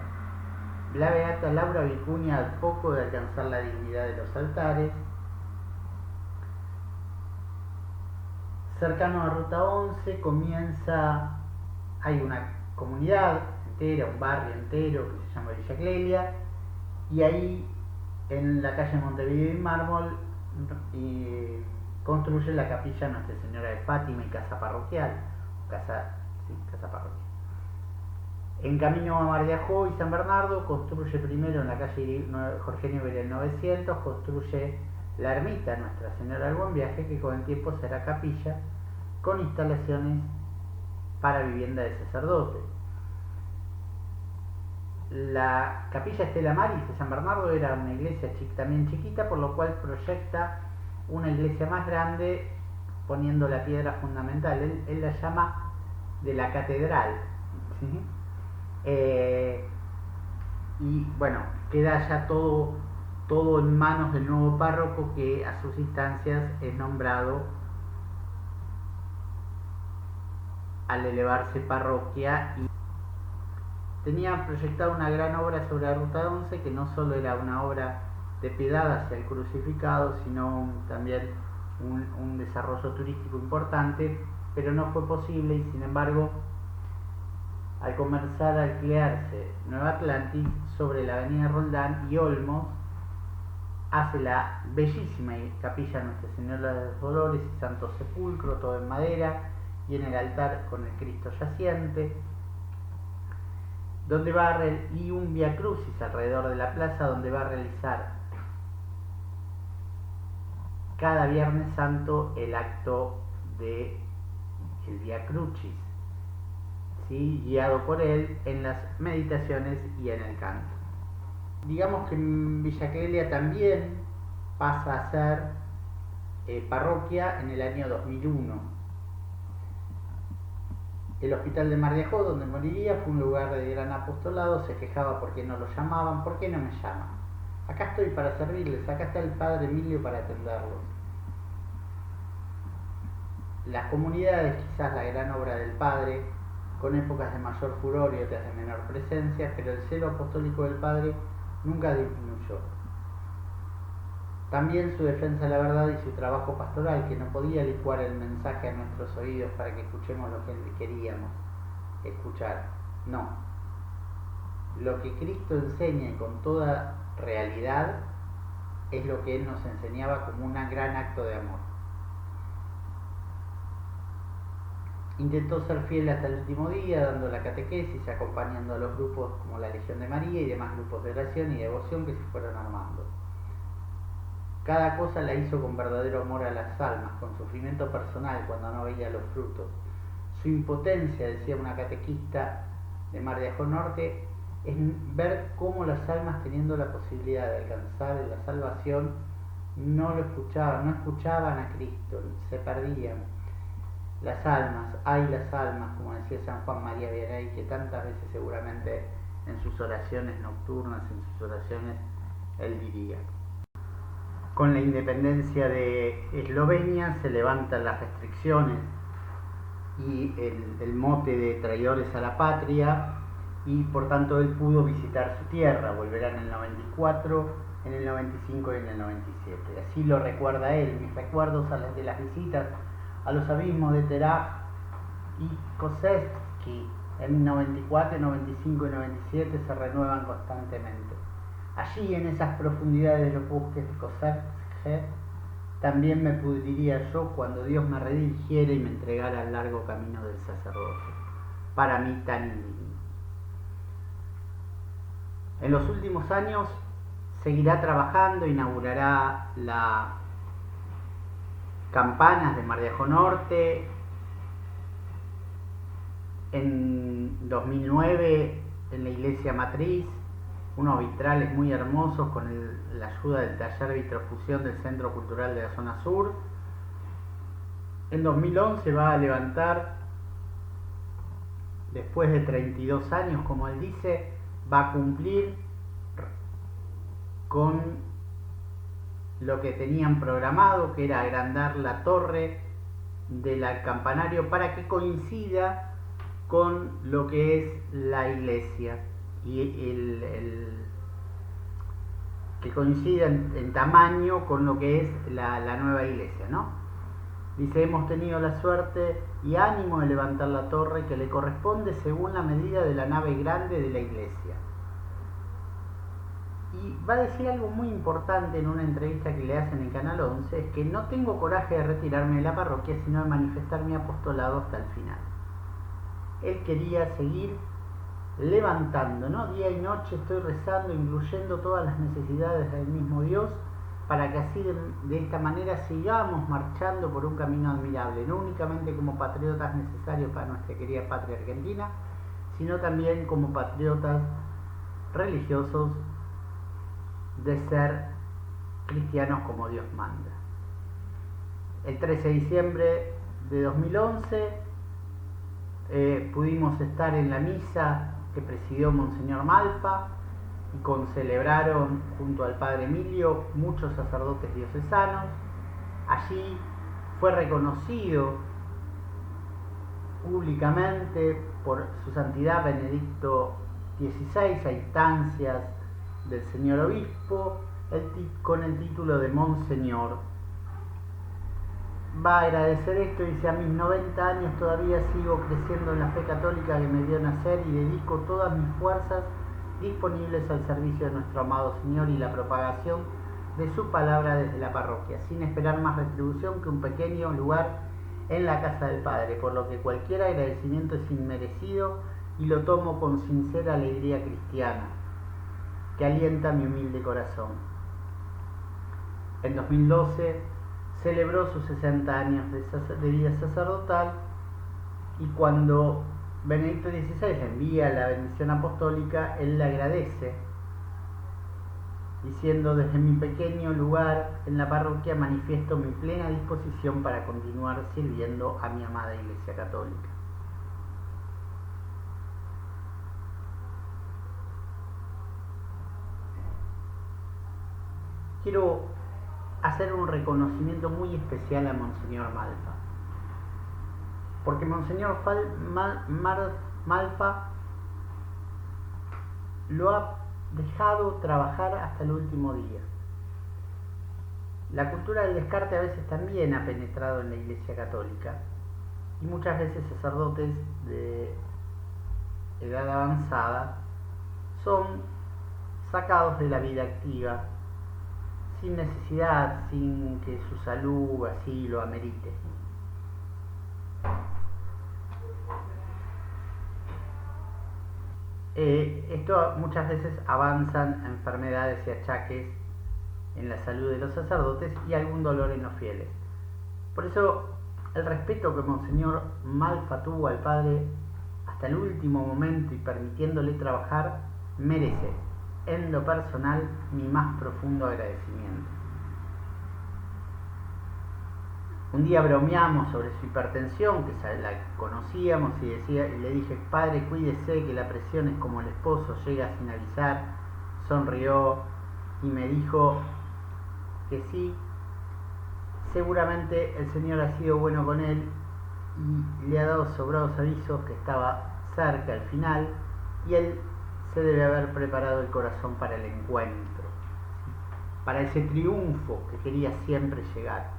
la beata Laura Vicuña al poco de alcanzar la dignidad de los altares. Cercano a Ruta 11 hay una comunidad entera, un barrio entero que se llama Villa Clelia, y ahí en la calle Montevideo y Mármol construye la capilla Nuestra Señora de Fátima y casa parroquial. Casa parroquial. En camino a Mar de Ajó y San Bernardo, construye primero en la calle Jorge Newbery el 900, construye la ermita Nuestra Señora del Buen Viaje, que con el tiempo será capilla, con instalaciones para vivienda de sacerdotes. La capilla Estela Maris de San Bernardo era una iglesia también chiquita, por lo cual proyecta una iglesia más grande poniendo la piedra fundamental. Él la llama de la catedral, ¿sí? Y bueno, queda ya todo en manos del nuevo párroco, que a sus instancias es nombrado al elevarse parroquia, y tenía proyectado una gran obra sobre la Ruta 11, que no solo era una obra de piedad hacia el crucificado, sino también un desarrollo turístico importante, pero no fue posible, y sin embargo, al comenzar a alquilarse Nueva Atlantis sobre la avenida Roldán y Olmos, hace la bellísima capilla Nuestra Señora de los Dolores y Santo Sepulcro, todo en madera, y en el altar con el Cristo yaciente, y un Vía Crucis alrededor de la plaza, donde va a realizar cada Viernes Santo el acto de el Vía Crucis, ¿sí? Guiado por él en las meditaciones y en el canto. Digamos que Villa Clelia también pasa a ser parroquia en el año 2001. El hospital de Mar de Ajó, donde moriría, fue un lugar de gran apostolado. Se quejaba por qué no lo llamaban. ¿Por qué no me llaman? Acá estoy para servirles, acá está el padre Emilio para atenderlos. Las comunidades, quizás la gran obra del padre, con épocas de mayor furor y otras de menor presencia, pero el celo apostólico del padre nunca disminuyó. También su defensa de la verdad y su trabajo pastoral, que no podía licuar el mensaje a nuestros oídos para que escuchemos lo que queríamos escuchar. No. Lo que Cristo enseña y con toda realidad es lo que Él nos enseñaba como un gran acto de amor. Intentó ser fiel hasta el último día, dando la catequesis, acompañando a los grupos como la Legión de María y demás grupos de oración y devoción que se fueron armando. Cada cosa la hizo con verdadero amor a las almas, con sufrimiento personal cuando no veía los frutos. Su impotencia, decía una catequista de Mar de Ajó Norte, es ver cómo las almas, teniendo la posibilidad de alcanzar la salvación, no lo escuchaban, no escuchaban a Cristo, se perdían. Las almas, ay las almas, como decía San Juan María Vianney, que tantas veces seguramente en sus oraciones nocturnas, en sus oraciones, él diría. Con la independencia de Eslovenia se levantan las restricciones y el mote de traidores a la patria, y por tanto él pudo visitar su tierra. Volverá en el 94, en el 95 y en el 97. Así lo recuerda él. Mis recuerdos de las visitas a los abismos de Teraj y Koseski en 94, 95 y 97 se renuevan constantemente. Allí, en esas profundidades de los bosques de Koseski, también me pudriría yo cuando Dios me redirigiera y me entregara al largo camino del sacerdocio, para mí tan indigno. En los últimos años seguirá trabajando, inaugurará las campanas de Mar de Ajó Norte. En 2009, en la iglesia matriz, unos vitrales muy hermosos con la ayuda del taller Vitrofusión del Centro Cultural de la Zona Sur. En 2011 va a levantar, después de 32 años, como él dice, va a cumplir con lo que tenían programado, que era agrandar la torre del campanario para que coincida con lo que es la iglesia y que coincida en tamaño con lo que es la nueva iglesia, ¿no? Dice, hemos tenido la suerte y ánimo de levantar la torre que le corresponde según la medida de la nave grande de la iglesia. Y va a decir algo muy importante en una entrevista que le hacen en Canal 11, es que no tengo coraje de retirarme de la parroquia, sino de manifestar mi apostolado hasta el final. Él quería seguir levantando, ¿no? Día y noche estoy rezando, incluyendo todas las necesidades del mismo Dios, para que así de esta manera sigamos marchando por un camino admirable, no únicamente como patriotas necesarios para nuestra querida patria argentina, sino también como patriotas religiosos de ser cristianos como Dios manda. El 13 de diciembre de 2011 pudimos estar en la misa que presidió Monseñor Malpa y concelebraron junto al Padre Emilio muchos sacerdotes diocesanos. Allí fue reconocido públicamente por su santidad Benedicto XVI a instancias del señor obispo con el título de Monseñor. Va a agradecer esto y dice, a mis 90 años todavía sigo creciendo en la fe católica que me dio nacer y dedico todas mis fuerzas disponibles al servicio de nuestro amado Señor y la propagación de su palabra desde la parroquia, sin esperar más retribución que un pequeño lugar en la casa del Padre, por lo que cualquier agradecimiento es inmerecido y lo tomo con sincera alegría cristiana, que alienta mi humilde corazón. En 2012 celebró sus 60 años de vida sacerdotal, y cuando Benedicto XVI le envía la bendición apostólica, él le agradece, diciendo: desde mi pequeño lugar en la parroquia manifiesto mi plena disposición para continuar sirviendo a mi amada Iglesia Católica. Quiero hacer un reconocimiento muy especial a Monseñor Malfa, porque Monseñor Malfa lo ha dejado trabajar hasta el último día. La cultura del descarte a veces también ha penetrado en la Iglesia Católica, y muchas veces sacerdotes de edad avanzada son sacados de la vida activa sin necesidad, sin que su salud así lo amerite. Esto muchas veces avanzan enfermedades y achaques en la salud de los sacerdotes y algún dolor en los fieles. Por eso el respeto que Monseñor Malfa tuvo al Padre hasta el último momento y permitiéndole trabajar merece, en lo personal, mi más profundo agradecimiento. Un día bromeamos sobre su hipertensión, que la conocíamos, y le dije: Padre, cuídese que la presión es como el esposo, llega sin avisar. Sonrió y me dijo que sí, seguramente el Señor ha sido bueno con él y le ha dado sobrados avisos que estaba cerca el final, y él se debe haber preparado el corazón para el encuentro, para ese triunfo que quería siempre llegar.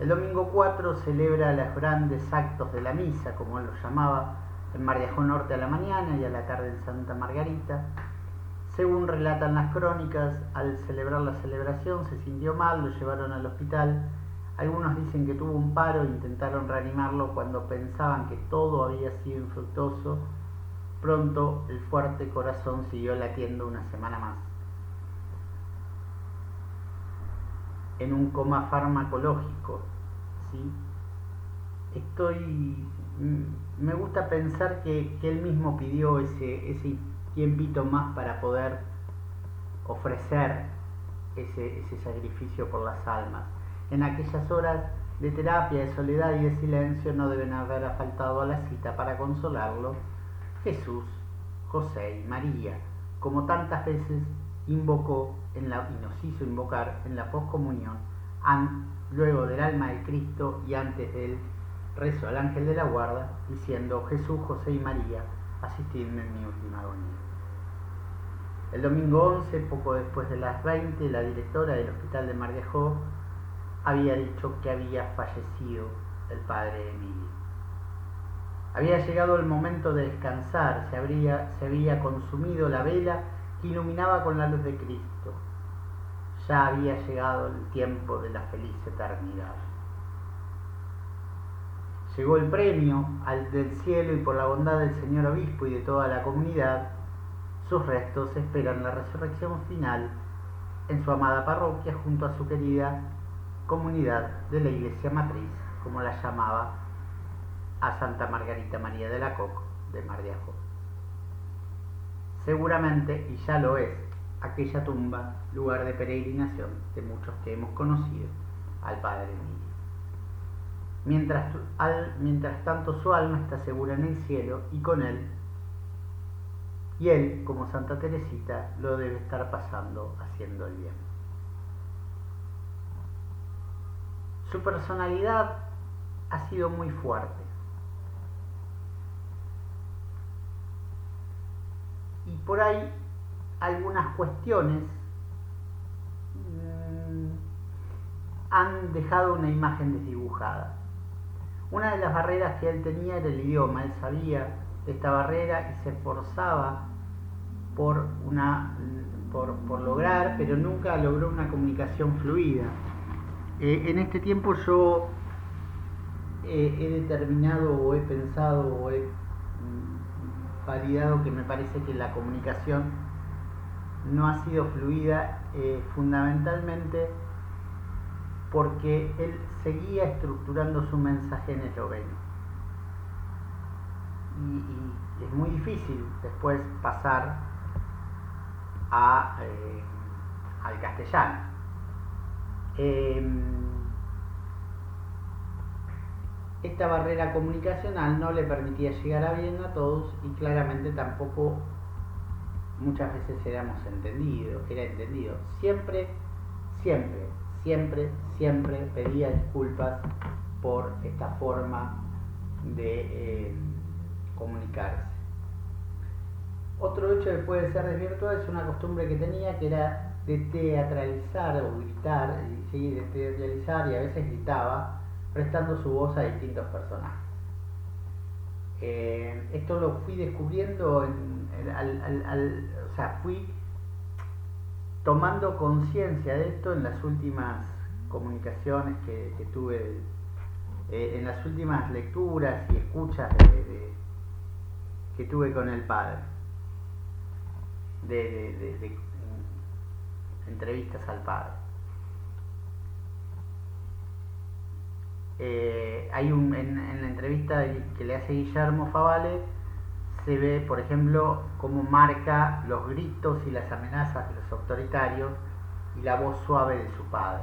El domingo 4 celebra los grandes actos de la misa, como él los llamaba, en Mardiajó Norte a la mañana y a la tarde en Santa Margarita. Según relatan las crónicas, al celebrar la celebración se sintió mal, lo llevaron al hospital. Algunos dicen que tuvo un paro e intentaron reanimarlo cuando pensaban que todo había sido infructuoso. Pronto el fuerte corazón siguió latiendo una semana más. En un coma farmacológico, ¿sí? Me gusta pensar que él mismo pidió ese tiempito más para poder ofrecer ese sacrificio por las almas. En aquellas horas de terapia, de soledad y de silencio no deben haber faltado a la cita para consolarlo Jesús, José y María, como tantas veces invocó y nos hizo invocar en la poscomunión, luego del alma de Cristo y antes del rezo al ángel de la guarda, diciendo: Jesús, José y María, asistidme en mi última agonía. El domingo 11, poco después de las 20, la directora del hospital de Mardiajó había dicho que había fallecido el padre Emilio. Había llegado el momento de descansar, se había consumido la vela que iluminaba con la luz de Cristo. Ya había llegado el tiempo de la feliz eternidad. Llegó el premio del cielo, y por la bondad del señor obispo y de toda la comunidad, sus restos esperan la resurrección final en su amada parroquia junto a su querida comunidad de la Iglesia Matriz, como la llamaba a Santa Margarita María de la Coque de Mardiajó. Seguramente, y ya lo es, aquella tumba, lugar de peregrinación de muchos que hemos conocido al Padre Emilio. Mientras tanto su alma está segura en el cielo y con él, y él, como Santa Teresita, lo debe estar pasando haciendo el bien. Su personalidad ha sido muy fuerte. Y por ahí algunas cuestiones han dejado una imagen desdibujada. Una de las barreras que él tenía era el idioma. Él sabía de esta barrera y se esforzaba por lograr, pero nunca logró una comunicación fluida. En este tiempo yo he determinado o he pensado o he validado que me parece que la comunicación no ha sido fluida, fundamentalmente porque él seguía estructurando su mensaje en esloveno. Y es muy difícil después pasar al castellano. Esta barrera comunicacional no le permitía llegar bien a todos y claramente tampoco muchas veces era entendido. Siempre pedía disculpas por esta forma de comunicarse. Otro hecho que puede ser desvirtuado es una costumbre que tenía, que era de teatralizar o gritar, de teatralizar, y a veces gritaba prestando su voz a distintos personajes. Esto lo fui descubriendo, fui tomando conciencia de esto en las últimas comunicaciones que tuve, en las últimas lecturas y escuchas que tuve con el padre, de entrevistas al padre. En la entrevista que le hace Guillermo Favale se ve, por ejemplo, cómo marca los gritos y las amenazas de los autoritarios y la voz suave de su padre.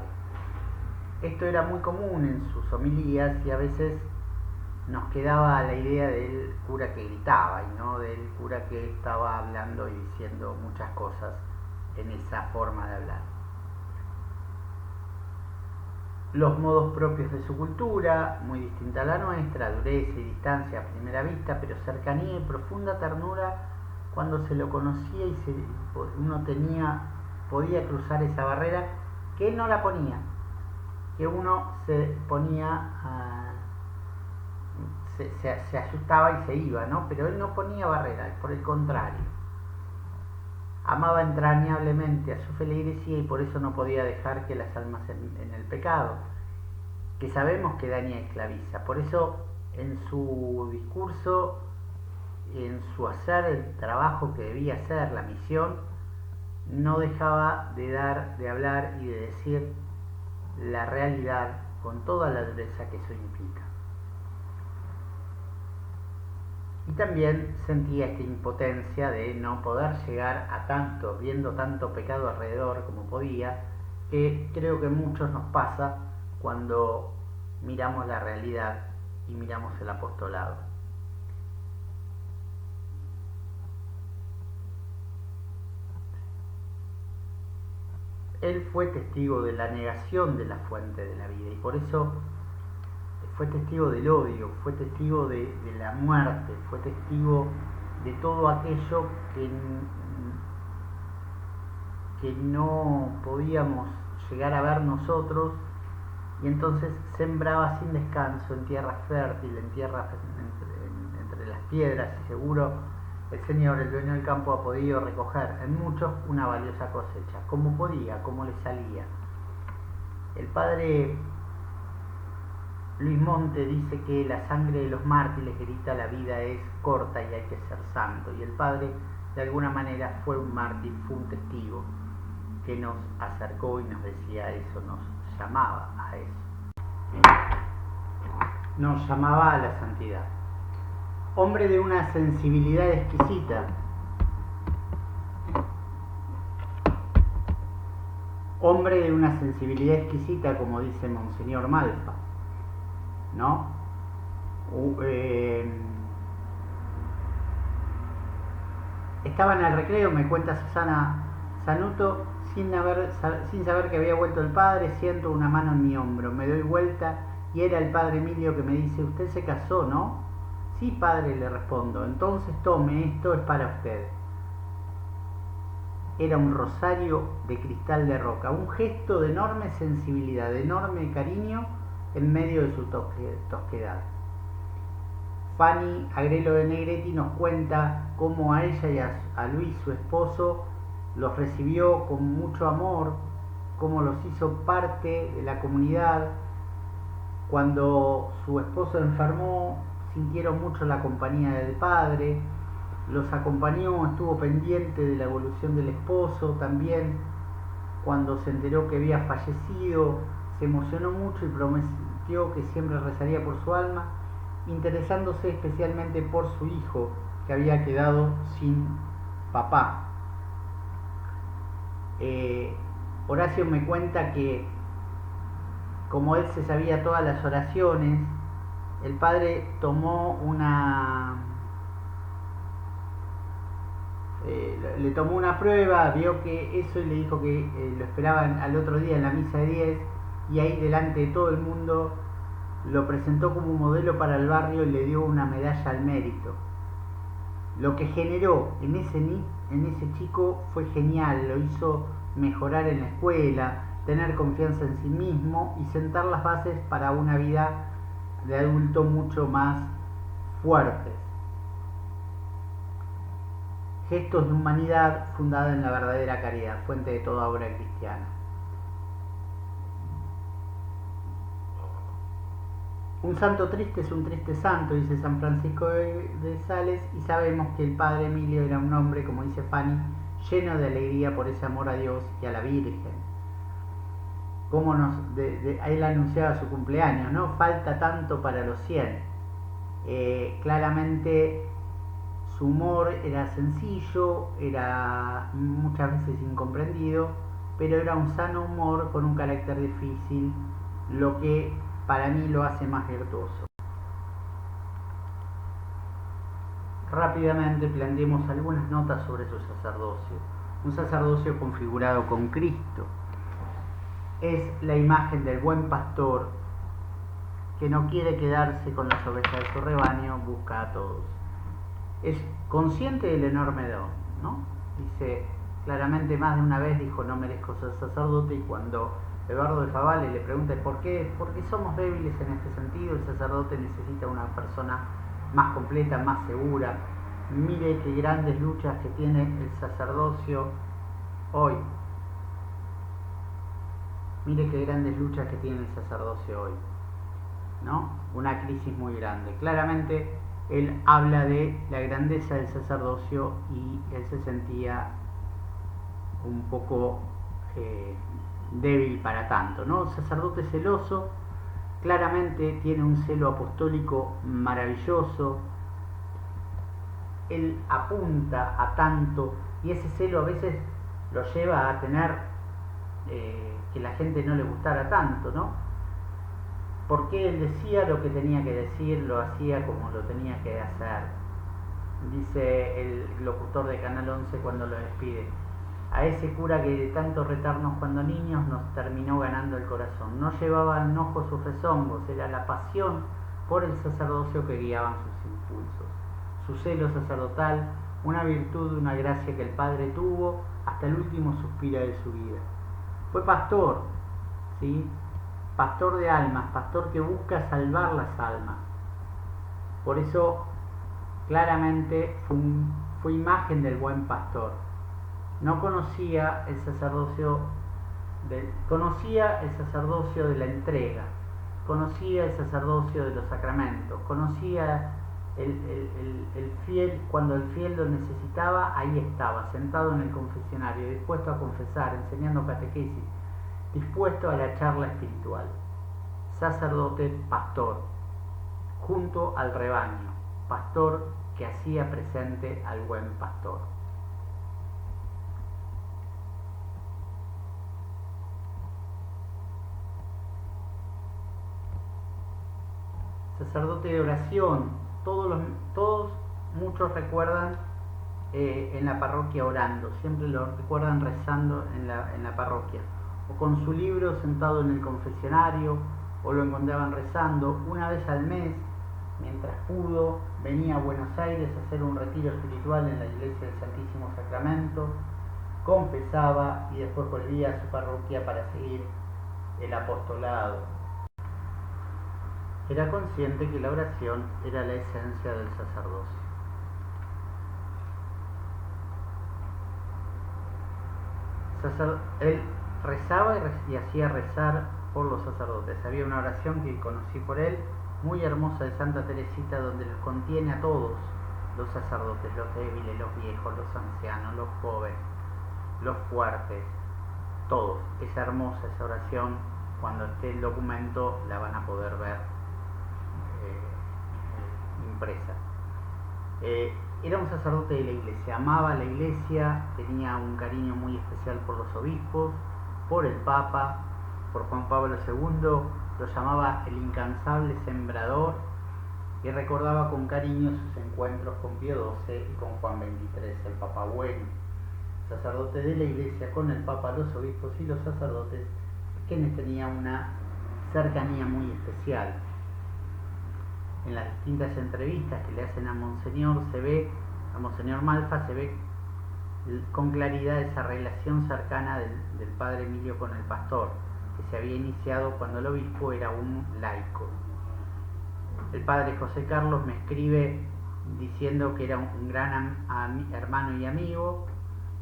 Esto era muy común en sus homilías y a veces nos quedaba la idea del cura que gritaba y no del cura que estaba hablando y diciendo muchas cosas en esa forma de hablar. Los modos propios de su cultura, muy distinta a la nuestra, dureza y distancia a primera vista, pero cercanía y profunda ternura cuando se lo conocía y uno podía cruzar esa barrera, que él no la ponía, que uno se ponía, se asustaba y se iba, ¿no? Pero él no ponía barreras, por el contrario. Amaba entrañablemente a su feligresía y por eso no podía dejar que las almas en el pecado, que sabemos que daña y esclaviza. Por eso en su discurso, en su hacer el trabajo que debía hacer, la misión, no dejaba de hablar y de decir la realidad con toda la dureza que eso implica. Y también sentía esta impotencia de no poder llegar a tanto, viendo tanto pecado alrededor como podía, que creo que a muchos nos pasa cuando miramos la realidad y miramos el apostolado. Él fue testigo de la negación de la fuente de la vida y por eso fue testigo del odio, fue testigo de la muerte, fue testigo de todo aquello que no podíamos llegar a ver nosotros, y entonces sembraba sin descanso en tierra fértil, en tierra entre las piedras, y seguro el Señor, el dueño del campo, ha podido recoger en muchos una valiosa cosecha, como podía, como le salía. El padre Luis Monte dice que la sangre de los mártires grita: la vida es corta y hay que ser santo. Y el padre, de alguna manera, fue un mártir, fue un testigo que nos acercó y nos decía eso, nos llamaba a eso. Nos llamaba a la santidad. Hombre de una sensibilidad exquisita. Hombre de una sensibilidad exquisita, como dice Monseñor Malfa, ¿no? Estaba en el recreo, me cuenta Susana Sanuto, sin saber que había vuelto el padre, siento una mano en mi hombro, me doy vuelta y era el padre Emilio que me dice: usted se casó, ¿no? Sí, padre, le respondo. Entonces tome, esto es para usted. Era un rosario de cristal de roca, un gesto de enorme sensibilidad, de enorme cariño en medio de su tosquedad. Fanny Agrelo de Negretti nos cuenta cómo a ella y a Luis, su esposo, los recibió con mucho amor, cómo los hizo parte de la comunidad. Cuando su esposo enfermó, sintieron mucho la compañía del padre, los acompañó, estuvo pendiente de la evolución del esposo. También cuando se enteró que había fallecido, se emocionó mucho y prometió que siempre rezaría por su alma, interesándose especialmente por su hijo, que había quedado sin papá. Horacio me cuenta que, como él se sabía todas las oraciones, el padre tomó le tomó una prueba, vio que eso y le dijo que lo esperaban al otro día en la misa de 10, y ahí delante de todo el mundo lo presentó como un modelo para el barrio y le dio una medalla al mérito. Lo que generó en ese chico fue genial, lo hizo mejorar en la escuela, tener confianza en sí mismo y sentar las bases para una vida de adulto mucho más fuertes. Gestos de humanidad fundada en la verdadera caridad, fuente de toda obra cristiana. Un santo triste es un triste santo, dice San Francisco de Sales, y sabemos que el padre Emilio era un hombre, como dice Fanny, lleno de alegría por ese amor a Dios y a la Virgen. Como él anunciaba su cumpleaños, ¿no? Falta tanto para los 100. Claramente su humor era sencillo, era muchas veces incomprendido, pero era un sano humor con un carácter difícil, lo que para mí lo hace más virtuoso. Rápidamente planteemos algunas notas sobre su sacerdocio. Un sacerdocio configurado con Cristo. Es la imagen del buen pastor que no quiere quedarse con las ovejas de su rebaño, busca a todos. Es consciente del enorme don, ¿no? Dice claramente, más de una vez dijo, no merezco ser sacerdote, y cuando Eduardo de Favale le pregunta ¿por qué? Porque somos débiles en este sentido, el sacerdote necesita una persona más completa, más segura. Mire qué grandes luchas que tiene el sacerdocio hoy. Mire qué grandes luchas que tiene el sacerdocio hoy, ¿no? Una crisis muy grande. Claramente él habla de la grandeza del sacerdocio y él se sentía un poco débil para tanto, ¿no? Sacerdote celoso, claramente tiene un celo apostólico maravilloso. Él apunta a tanto y ese celo a veces lo lleva a tener que la gente no le gustara tanto, ¿no? Porque él decía lo que tenía que decir, lo hacía como lo tenía que hacer. Dice el locutor de Canal 11 cuando lo despide: a ese cura que de tanto retarnos cuando niños nos terminó ganando el corazón. No llevaba enojo sus rezongos, era la pasión por el sacerdocio que guiaban sus impulsos. Su celo sacerdotal, una virtud, una gracia que el Padre tuvo hasta el último suspiro de su vida. Fue pastor, ¿sí? Pastor de almas, pastor que busca salvar las almas. Por eso, claramente, fue imagen del buen pastor. No conocía el sacerdocio conocía el sacerdocio de la entrega, conocía el sacerdocio de los sacramentos, conocía el fiel, cuando el fiel lo necesitaba, ahí estaba, sentado en el confesionario, dispuesto a confesar, enseñando catequesis, dispuesto a la charla espiritual. Sacerdote, pastor, junto al rebaño, pastor que hacía presente al buen pastor. Sacerdote de oración, muchos recuerdan en la parroquia orando, siempre lo recuerdan rezando en la parroquia, o con su libro sentado en el confesionario, o lo encontraban rezando. Una vez al mes, mientras pudo, venía a Buenos Aires a hacer un retiro espiritual en la iglesia del Santísimo Sacramento, confesaba y después volvía a su parroquia para seguir el apostolado. Era consciente que la oración era la esencia del sacerdocio. Él rezaba y hacía rezar por los sacerdotes. Había una oración que conocí por él, muy hermosa, de Santa Teresita, donde los contiene a todos los sacerdotes, los débiles, los viejos, los ancianos, los jóvenes, los fuertes, todos. Es hermosa esa oración cuando esté el documento la van a poder ver impresa. Era un sacerdote de la iglesia, amaba la iglesia, tenía un cariño muy especial por los obispos, por el Papa, por Juan Pablo II, lo llamaba el incansable sembrador y recordaba con cariño sus encuentros con Pío XII y con Juan XXIII, el Papa bueno, sacerdote de la iglesia con el Papa, los obispos y los sacerdotes, quienes tenían una cercanía muy especial. En las distintas entrevistas que le hacen a Monseñor Malfa, se ve con claridad esa relación cercana del padre Emilio con el pastor, que se había iniciado cuando el obispo era un laico. El padre José Carlos me escribe diciendo que era un gran hermano y amigo.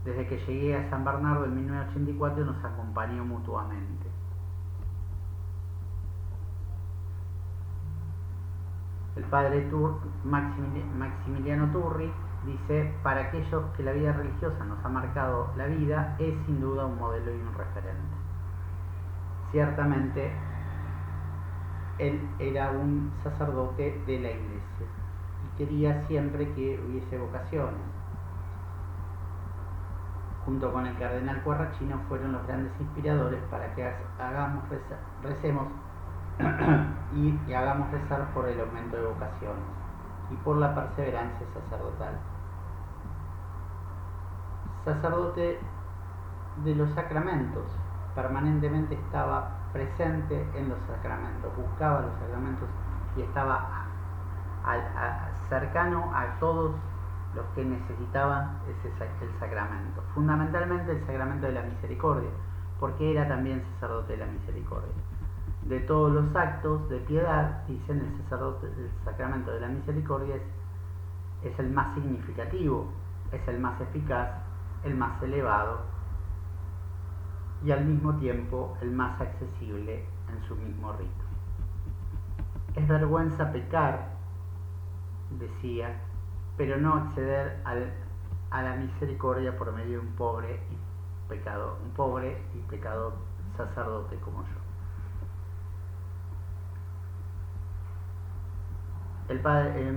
Desde que llegué a San Bernardo en 1984 nos acompañó mutuamente. El padre Maximiliano Turri dice: para aquellos que la vida religiosa nos ha marcado la vida, es sin duda un modelo y un referente. Ciertamente, él era un sacerdote de la iglesia y quería siempre que hubiese vocaciones. Junto con el cardenal Quarrachino fueron los grandes inspiradores para que recemos y hagamos rezar por el aumento de vocaciones y por la perseverancia sacerdotal. Sacerdote de los sacramentos, permanentemente estaba presente en los sacramentos, buscaba los sacramentos y estaba cercano a todos los que necesitaban el sacramento, fundamentalmente el sacramento de la misericordia, porque era también sacerdote de la misericordia. De todos los actos de piedad, dicen, el sacramento de la misericordia es el más significativo, es el más eficaz, el más elevado y al mismo tiempo el más accesible en su mismo rito. Es vergüenza pecar, decía, pero no acceder a la misericordia por medio de un pobre y pecador sacerdote como yo. El padre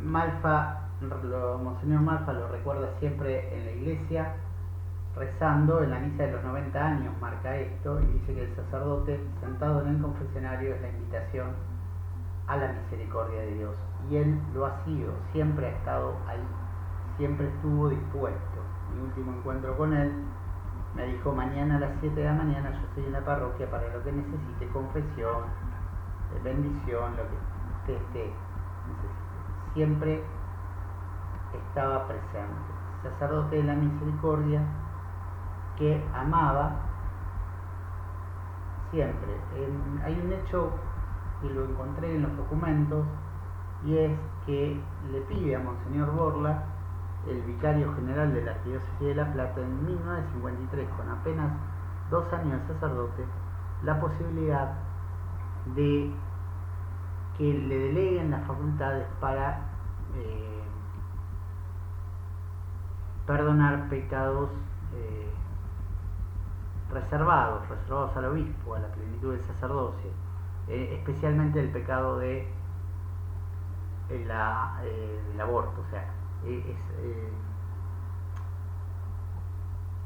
Monseñor Malfa lo recuerda siempre en la iglesia, rezando en la misa de los 90 años, marca esto, y dice que el sacerdote sentado en el confesionario es la invitación a la misericordia de Dios. Y él lo ha sido, siempre ha estado ahí, siempre estuvo dispuesto. Mi último encuentro con él me dijo: mañana a las 7 de la mañana yo estoy en la parroquia para lo que necesite, confesión, bendición, lo que usted necesite. Siempre estaba presente. Sacerdote de la misericordia que amaba siempre. Hay un hecho que lo encontré en los documentos, y es que le pide a Monseñor Borla, el vicario general de la Arquidiócesis de La Plata, en 1953, con apenas 2 años de sacerdote, la posibilidad de que le deleguen las facultades para perdonar pecados reservados al obispo, a la plenitud del sacerdocio, especialmente el pecado del aborto. O sea,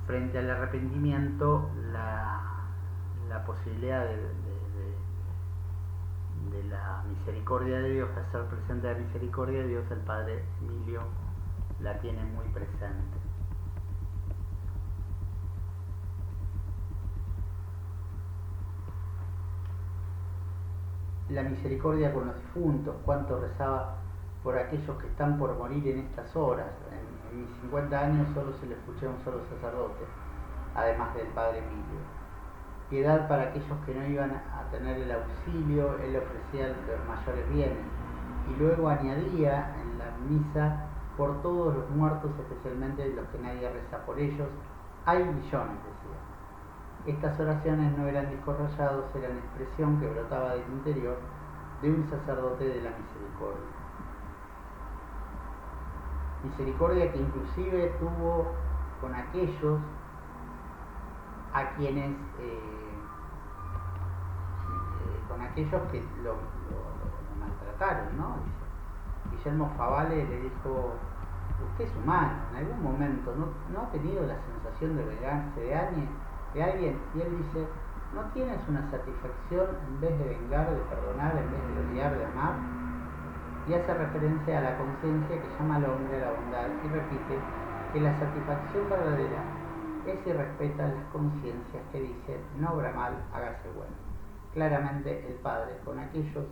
frente al arrepentimiento, la posibilidad de la misericordia de Dios, de hacer presente la misericordia de Dios, el padre Emilio la tiene muy presente. La misericordia con los difuntos, cuánto rezaba por aquellos que están por morir en estas horas. En mis 50 años solo se le escuché a un solo sacerdote, además del padre Emilio. Piedad para aquellos que no iban a tener el auxilio, él ofrecía los mayores bienes. Y luego añadía en la misa: por todos los muertos, especialmente los que nadie reza por ellos. Hay millones, decía. Estas oraciones no eran discos rayados, eran expresión que brotaba del interior de un sacerdote de la misericordia. Misericordia que inclusive tuvo con aquellos a quienes aquellos que lo maltrataron, ¿no? Dice, Guillermo Favale le dijo, usted es humano, en algún momento no ha tenido la sensación de vengarse de alguien, y él dice, ¿no tienes una satisfacción en vez de vengar, de perdonar, en vez de odiar, de amar? Y hace referencia a la conciencia que llama al hombre a la bondad y repite que la satisfacción verdadera es si respeta las conciencias que dicen no obra mal, hágase bueno. Claramente el Padre con aquellos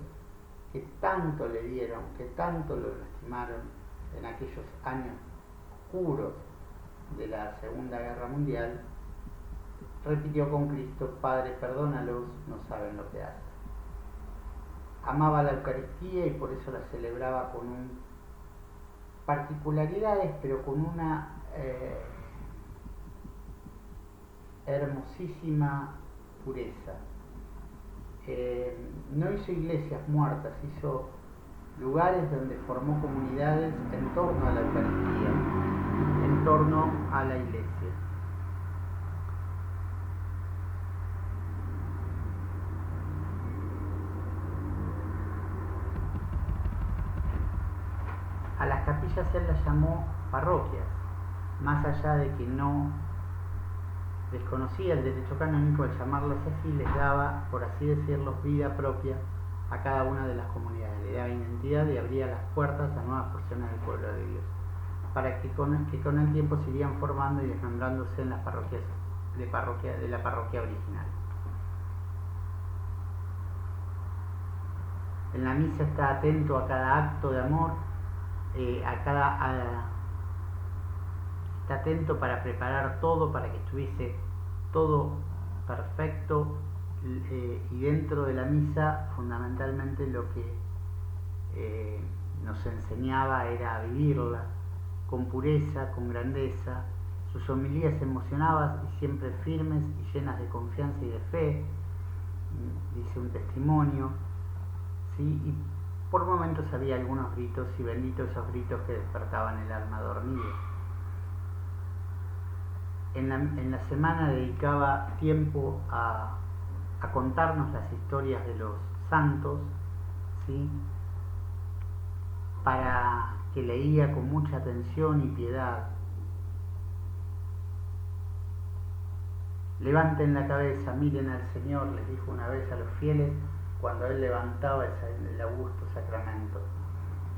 que tanto le dieron, que tanto lo lastimaron en aquellos años oscuros de la Segunda Guerra Mundial, repitió con Cristo, Padre, perdónalos, no saben lo que hacen. Amaba la Eucaristía y por eso la celebraba con particularidades, pero con una hermosísima pureza. No hizo iglesias muertas, hizo lugares donde formó comunidades en torno a la Eucaristía, en torno a la iglesia. A las capillas él las llamó parroquias, más allá de que no desconocía el derecho canónico, al llamarlos así les daba, por así decirlo, vida propia a cada una de las comunidades, le daba identidad y abría las puertas a nuevas porciones del pueblo de Dios, para que con el tiempo se irían formando y desmembrándose en las parroquias de la parroquia original. En la misa está atento a cada acto de amor, está atento para preparar todo, para que estuviese todo perfecto, y dentro de la misa fundamentalmente lo que nos enseñaba era a vivirla con pureza, con grandeza. Sus homilías emocionaban y siempre firmes y llenas de confianza y de fe, dice un testimonio, ¿sí? Y por momentos había algunos gritos, y benditos esos gritos que despertaban el alma dormida. En la semana dedicaba tiempo a contarnos las historias de los santos, ¿sí? Para que leía con mucha atención y piedad. Levanten la cabeza, miren al Señor, les dijo una vez a los fieles cuando él levantaba el augusto sacramento.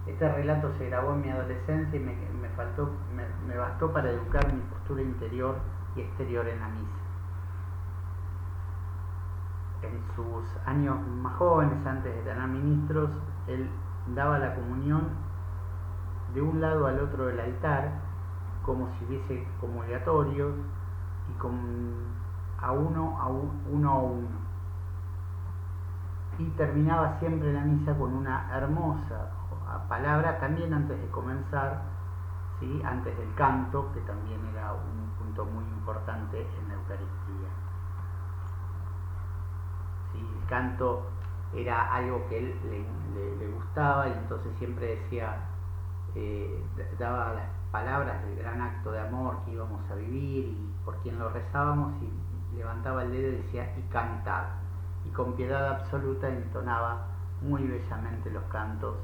Este relato se grabó en mi adolescencia y me bastó para educar mi postura interior y exterior en la misa. En sus años más jóvenes, antes de tener ministros, él daba la comunión de un lado al otro del altar, como si hubiese comulgatorios, y a uno. Y terminaba siempre la misa con una hermosa palabra, también antes de comenzar, ¿sí? Antes del canto, que también era un punto muy importante en la Eucaristía. ¿Sí? El canto era algo que él le gustaba, y entonces siempre decía, daba las palabras del gran acto de amor que íbamos a vivir y por quien lo rezábamos, y levantaba el dedo y decía, y cantad. Y con piedad absoluta entonaba muy bellamente los cantos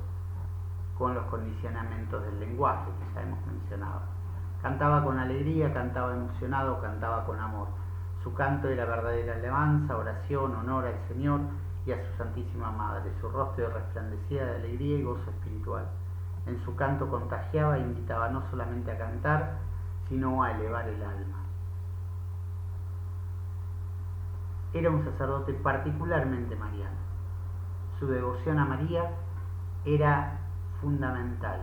con los condicionamientos del lenguaje que ya hemos mencionado. Cantaba con alegría, cantaba emocionado, cantaba con amor. Su canto era verdadera alabanza, oración, honor al Señor y a su Santísima Madre. Su rostro resplandecía de alegría y gozo espiritual. En su canto contagiaba e invitaba no solamente a cantar, sino a elevar el alma. Era un sacerdote particularmente mariano. Su devoción a María era fundamental,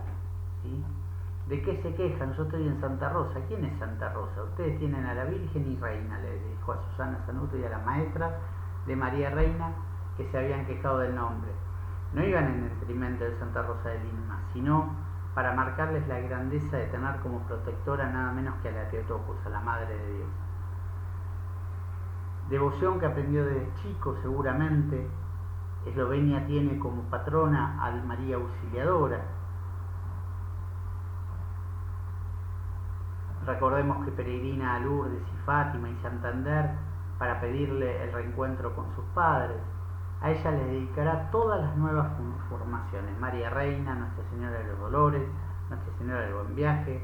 ¿sí? ¿De qué se quejan? Yo estoy en Santa Rosa. ¿Quién es Santa Rosa? Ustedes tienen a la Virgen y Reina, le dijo a Susana Sanuto y a la maestra de María Reina, que se habían quejado del nombre. No iban en detrimento de Santa Rosa de Lima, sino para marcarles la grandeza de tener como protectora nada menos que a la Theotokos, a la Madre de Dios. Devoción que aprendió desde chico seguramente. Eslovenia tiene como patrona a María Auxiliadora. Recordemos que peregrina a Lourdes y Fátima y Santander para pedirle el reencuentro con sus padres. A ella le dedicará todas las nuevas formaciones: María Reina, Nuestra Señora de los Dolores, Nuestra Señora del Buen Viaje,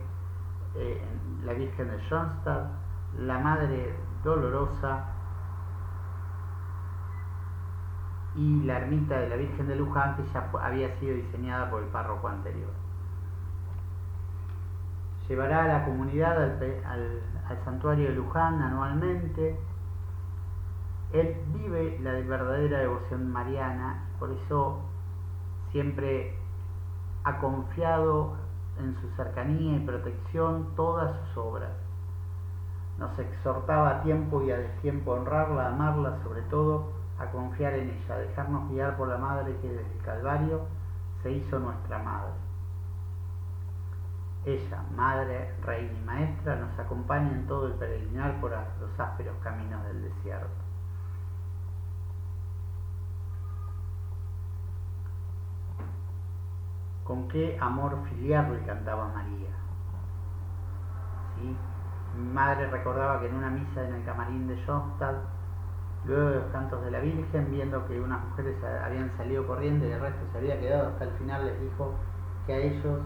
la Virgen de Schoenstatt, la Madre Dolorosa y la ermita de la Virgen de Luján, que ya había sido diseñada por el párroco anterior. Llevará a la comunidad al santuario de Luján anualmente. Él vive la verdadera devoción mariana, por eso siempre ha confiado en su cercanía y protección todas sus obras. Nos exhortaba a tiempo y a destiempo a honrarla, a amarla, sobre todo a confiar en ella, a dejarnos guiar por la Madre que desde el Calvario se hizo nuestra Madre. Ella, Madre, Reina y Maestra, nos acompaña en todo el peregrinar por los ásperos caminos del desierto. Con qué amor filial le cantaba María. ¿Sí? Mi madre recordaba que en una misa en el camarín de Schoenstatt, luego de los cantos de la Virgen, viendo que unas mujeres habían salido corriendo y el resto se había quedado hasta el final, les dijo que a ellos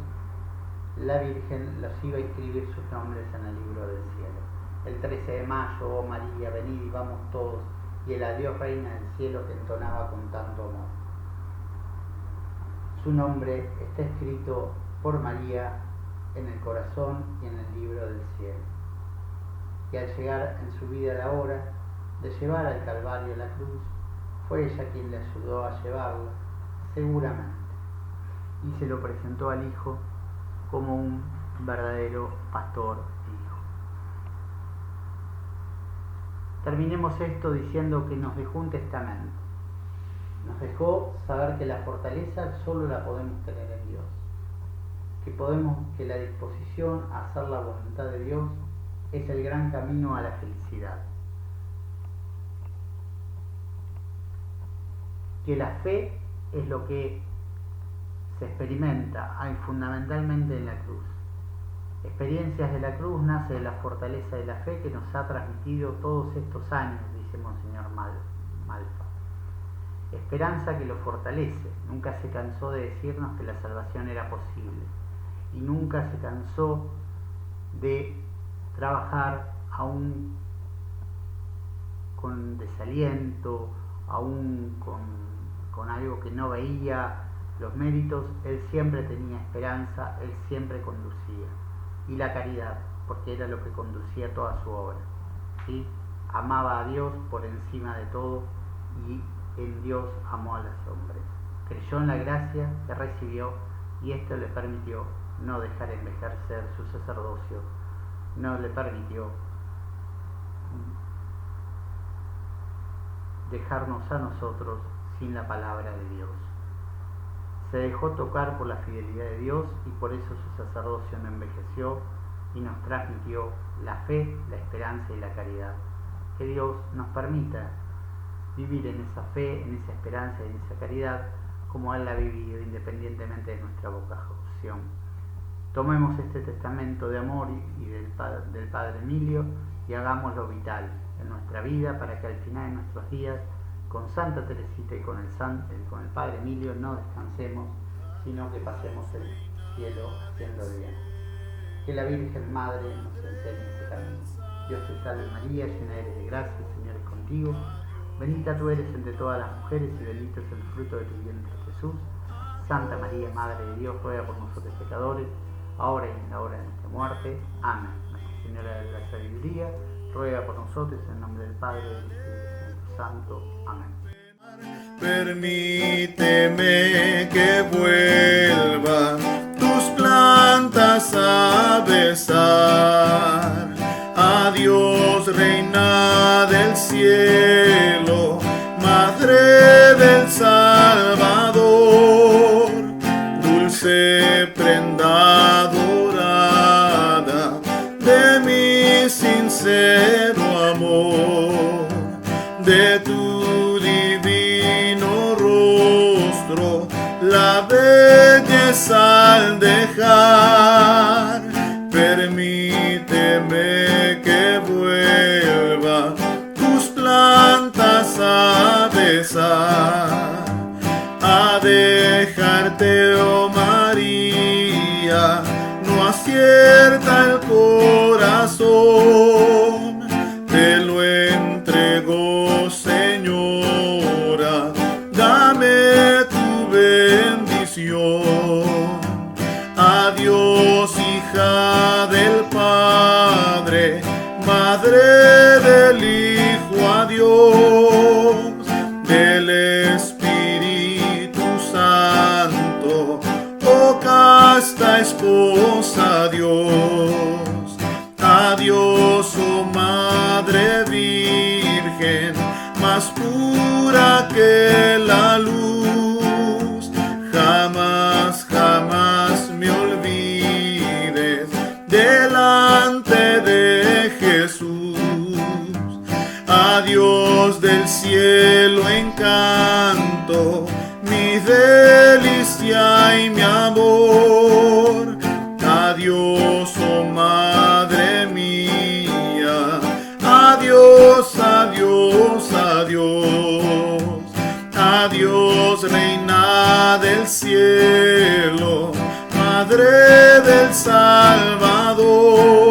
la Virgen los iba a inscribir sus nombres en el libro del cielo. El 13 de mayo, oh María, venid y vamos todos, y el adiós Reina del cielo que entonaba con tanto amor. Su nombre está escrito por María en el corazón y en el libro del cielo. Y al llegar en su vida la hora de llevar al Calvario la cruz, fue ella quien le ayudó a llevarla, seguramente, y se lo presentó al Hijo como un verdadero pastor hijo. Terminemos esto diciendo que nos dejó un testamento. Nos dejó saber que la fortaleza solo la podemos tener en Dios, que la disposición a hacer la voluntad de Dios es el gran camino a la felicidad, que la fe es lo que se experimenta fundamentalmente en la cruz. Experiencias de la cruz nace de la fortaleza de la fe que nos ha transmitido todos estos años, dice Monseñor Malfa. Esperanza que lo fortalece. Nunca se cansó de decirnos que la salvación era posible y nunca se cansó de trabajar aún con desaliento, aún con algo que no veía los méritos. Él siempre tenía esperanza, él siempre conducía. Y la caridad, porque era lo que conducía toda su obra, ¿sí? Amaba a Dios por encima de todo y en Dios amó a los hombres. Creyó en la gracia que recibió y esto le permitió no dejar envejecer su sacerdocio, no le permitió dejarnos a nosotros sin la palabra de Dios. Se dejó tocar por la fidelidad de Dios y por eso su sacerdocio no envejeció y nos transmitió la fe, la esperanza y la caridad. Que Dios nos permita vivir en esa fe, en esa esperanza y en esa caridad como Él la ha vivido, independientemente de nuestra vocación. Tomemos este testamento de amor y del Padre Emilio y hagámoslo vital en nuestra vida para que al final de nuestros días, con Santa Teresita y con el Padre Emilio, no descansemos, sino que pasemos el cielo haciendo bien. Que la Virgen Madre nos enseñe este camino. Dios te salve María, llena eres de gracia, el Señor es contigo. Bendita tú eres entre todas las mujeres y bendito es el fruto de tu vientre Jesús. Santa María, Madre de Dios, ruega por nosotros pecadores, ahora y en la hora de nuestra muerte. Amén. Nuestra Señora de la Sabiduría, ruega por nosotros en nombre del Padre, del Hijo y del Espíritu Santo. Amén. Permíteme que vuelva tus plantas a besar. Adiós, Reina del cielo, Madre del Salvador, dulce prenda dorada de mi sincero amor, de tu divino rostro la belleza al dejar. Permíteme que vuelva tus plantas a besar. empezar a dejarte, oh María, no acierta el corazón, te lo entrego, Señora, dame tu bendición. Adiós, hija del Padre, madre del Hijo, adiós, del Espíritu Santo, oh casta esposa, adiós, adiós, oh Madre Virgen, más pura que la luz, jamás, jamás me olvides delante de Jesús. Adiós del cielo encanto, mi delicia y mi amor. Adiós, oh Madre mía, adiós, adiós, adiós. Adiós, Reina del cielo, Madre del Salvador.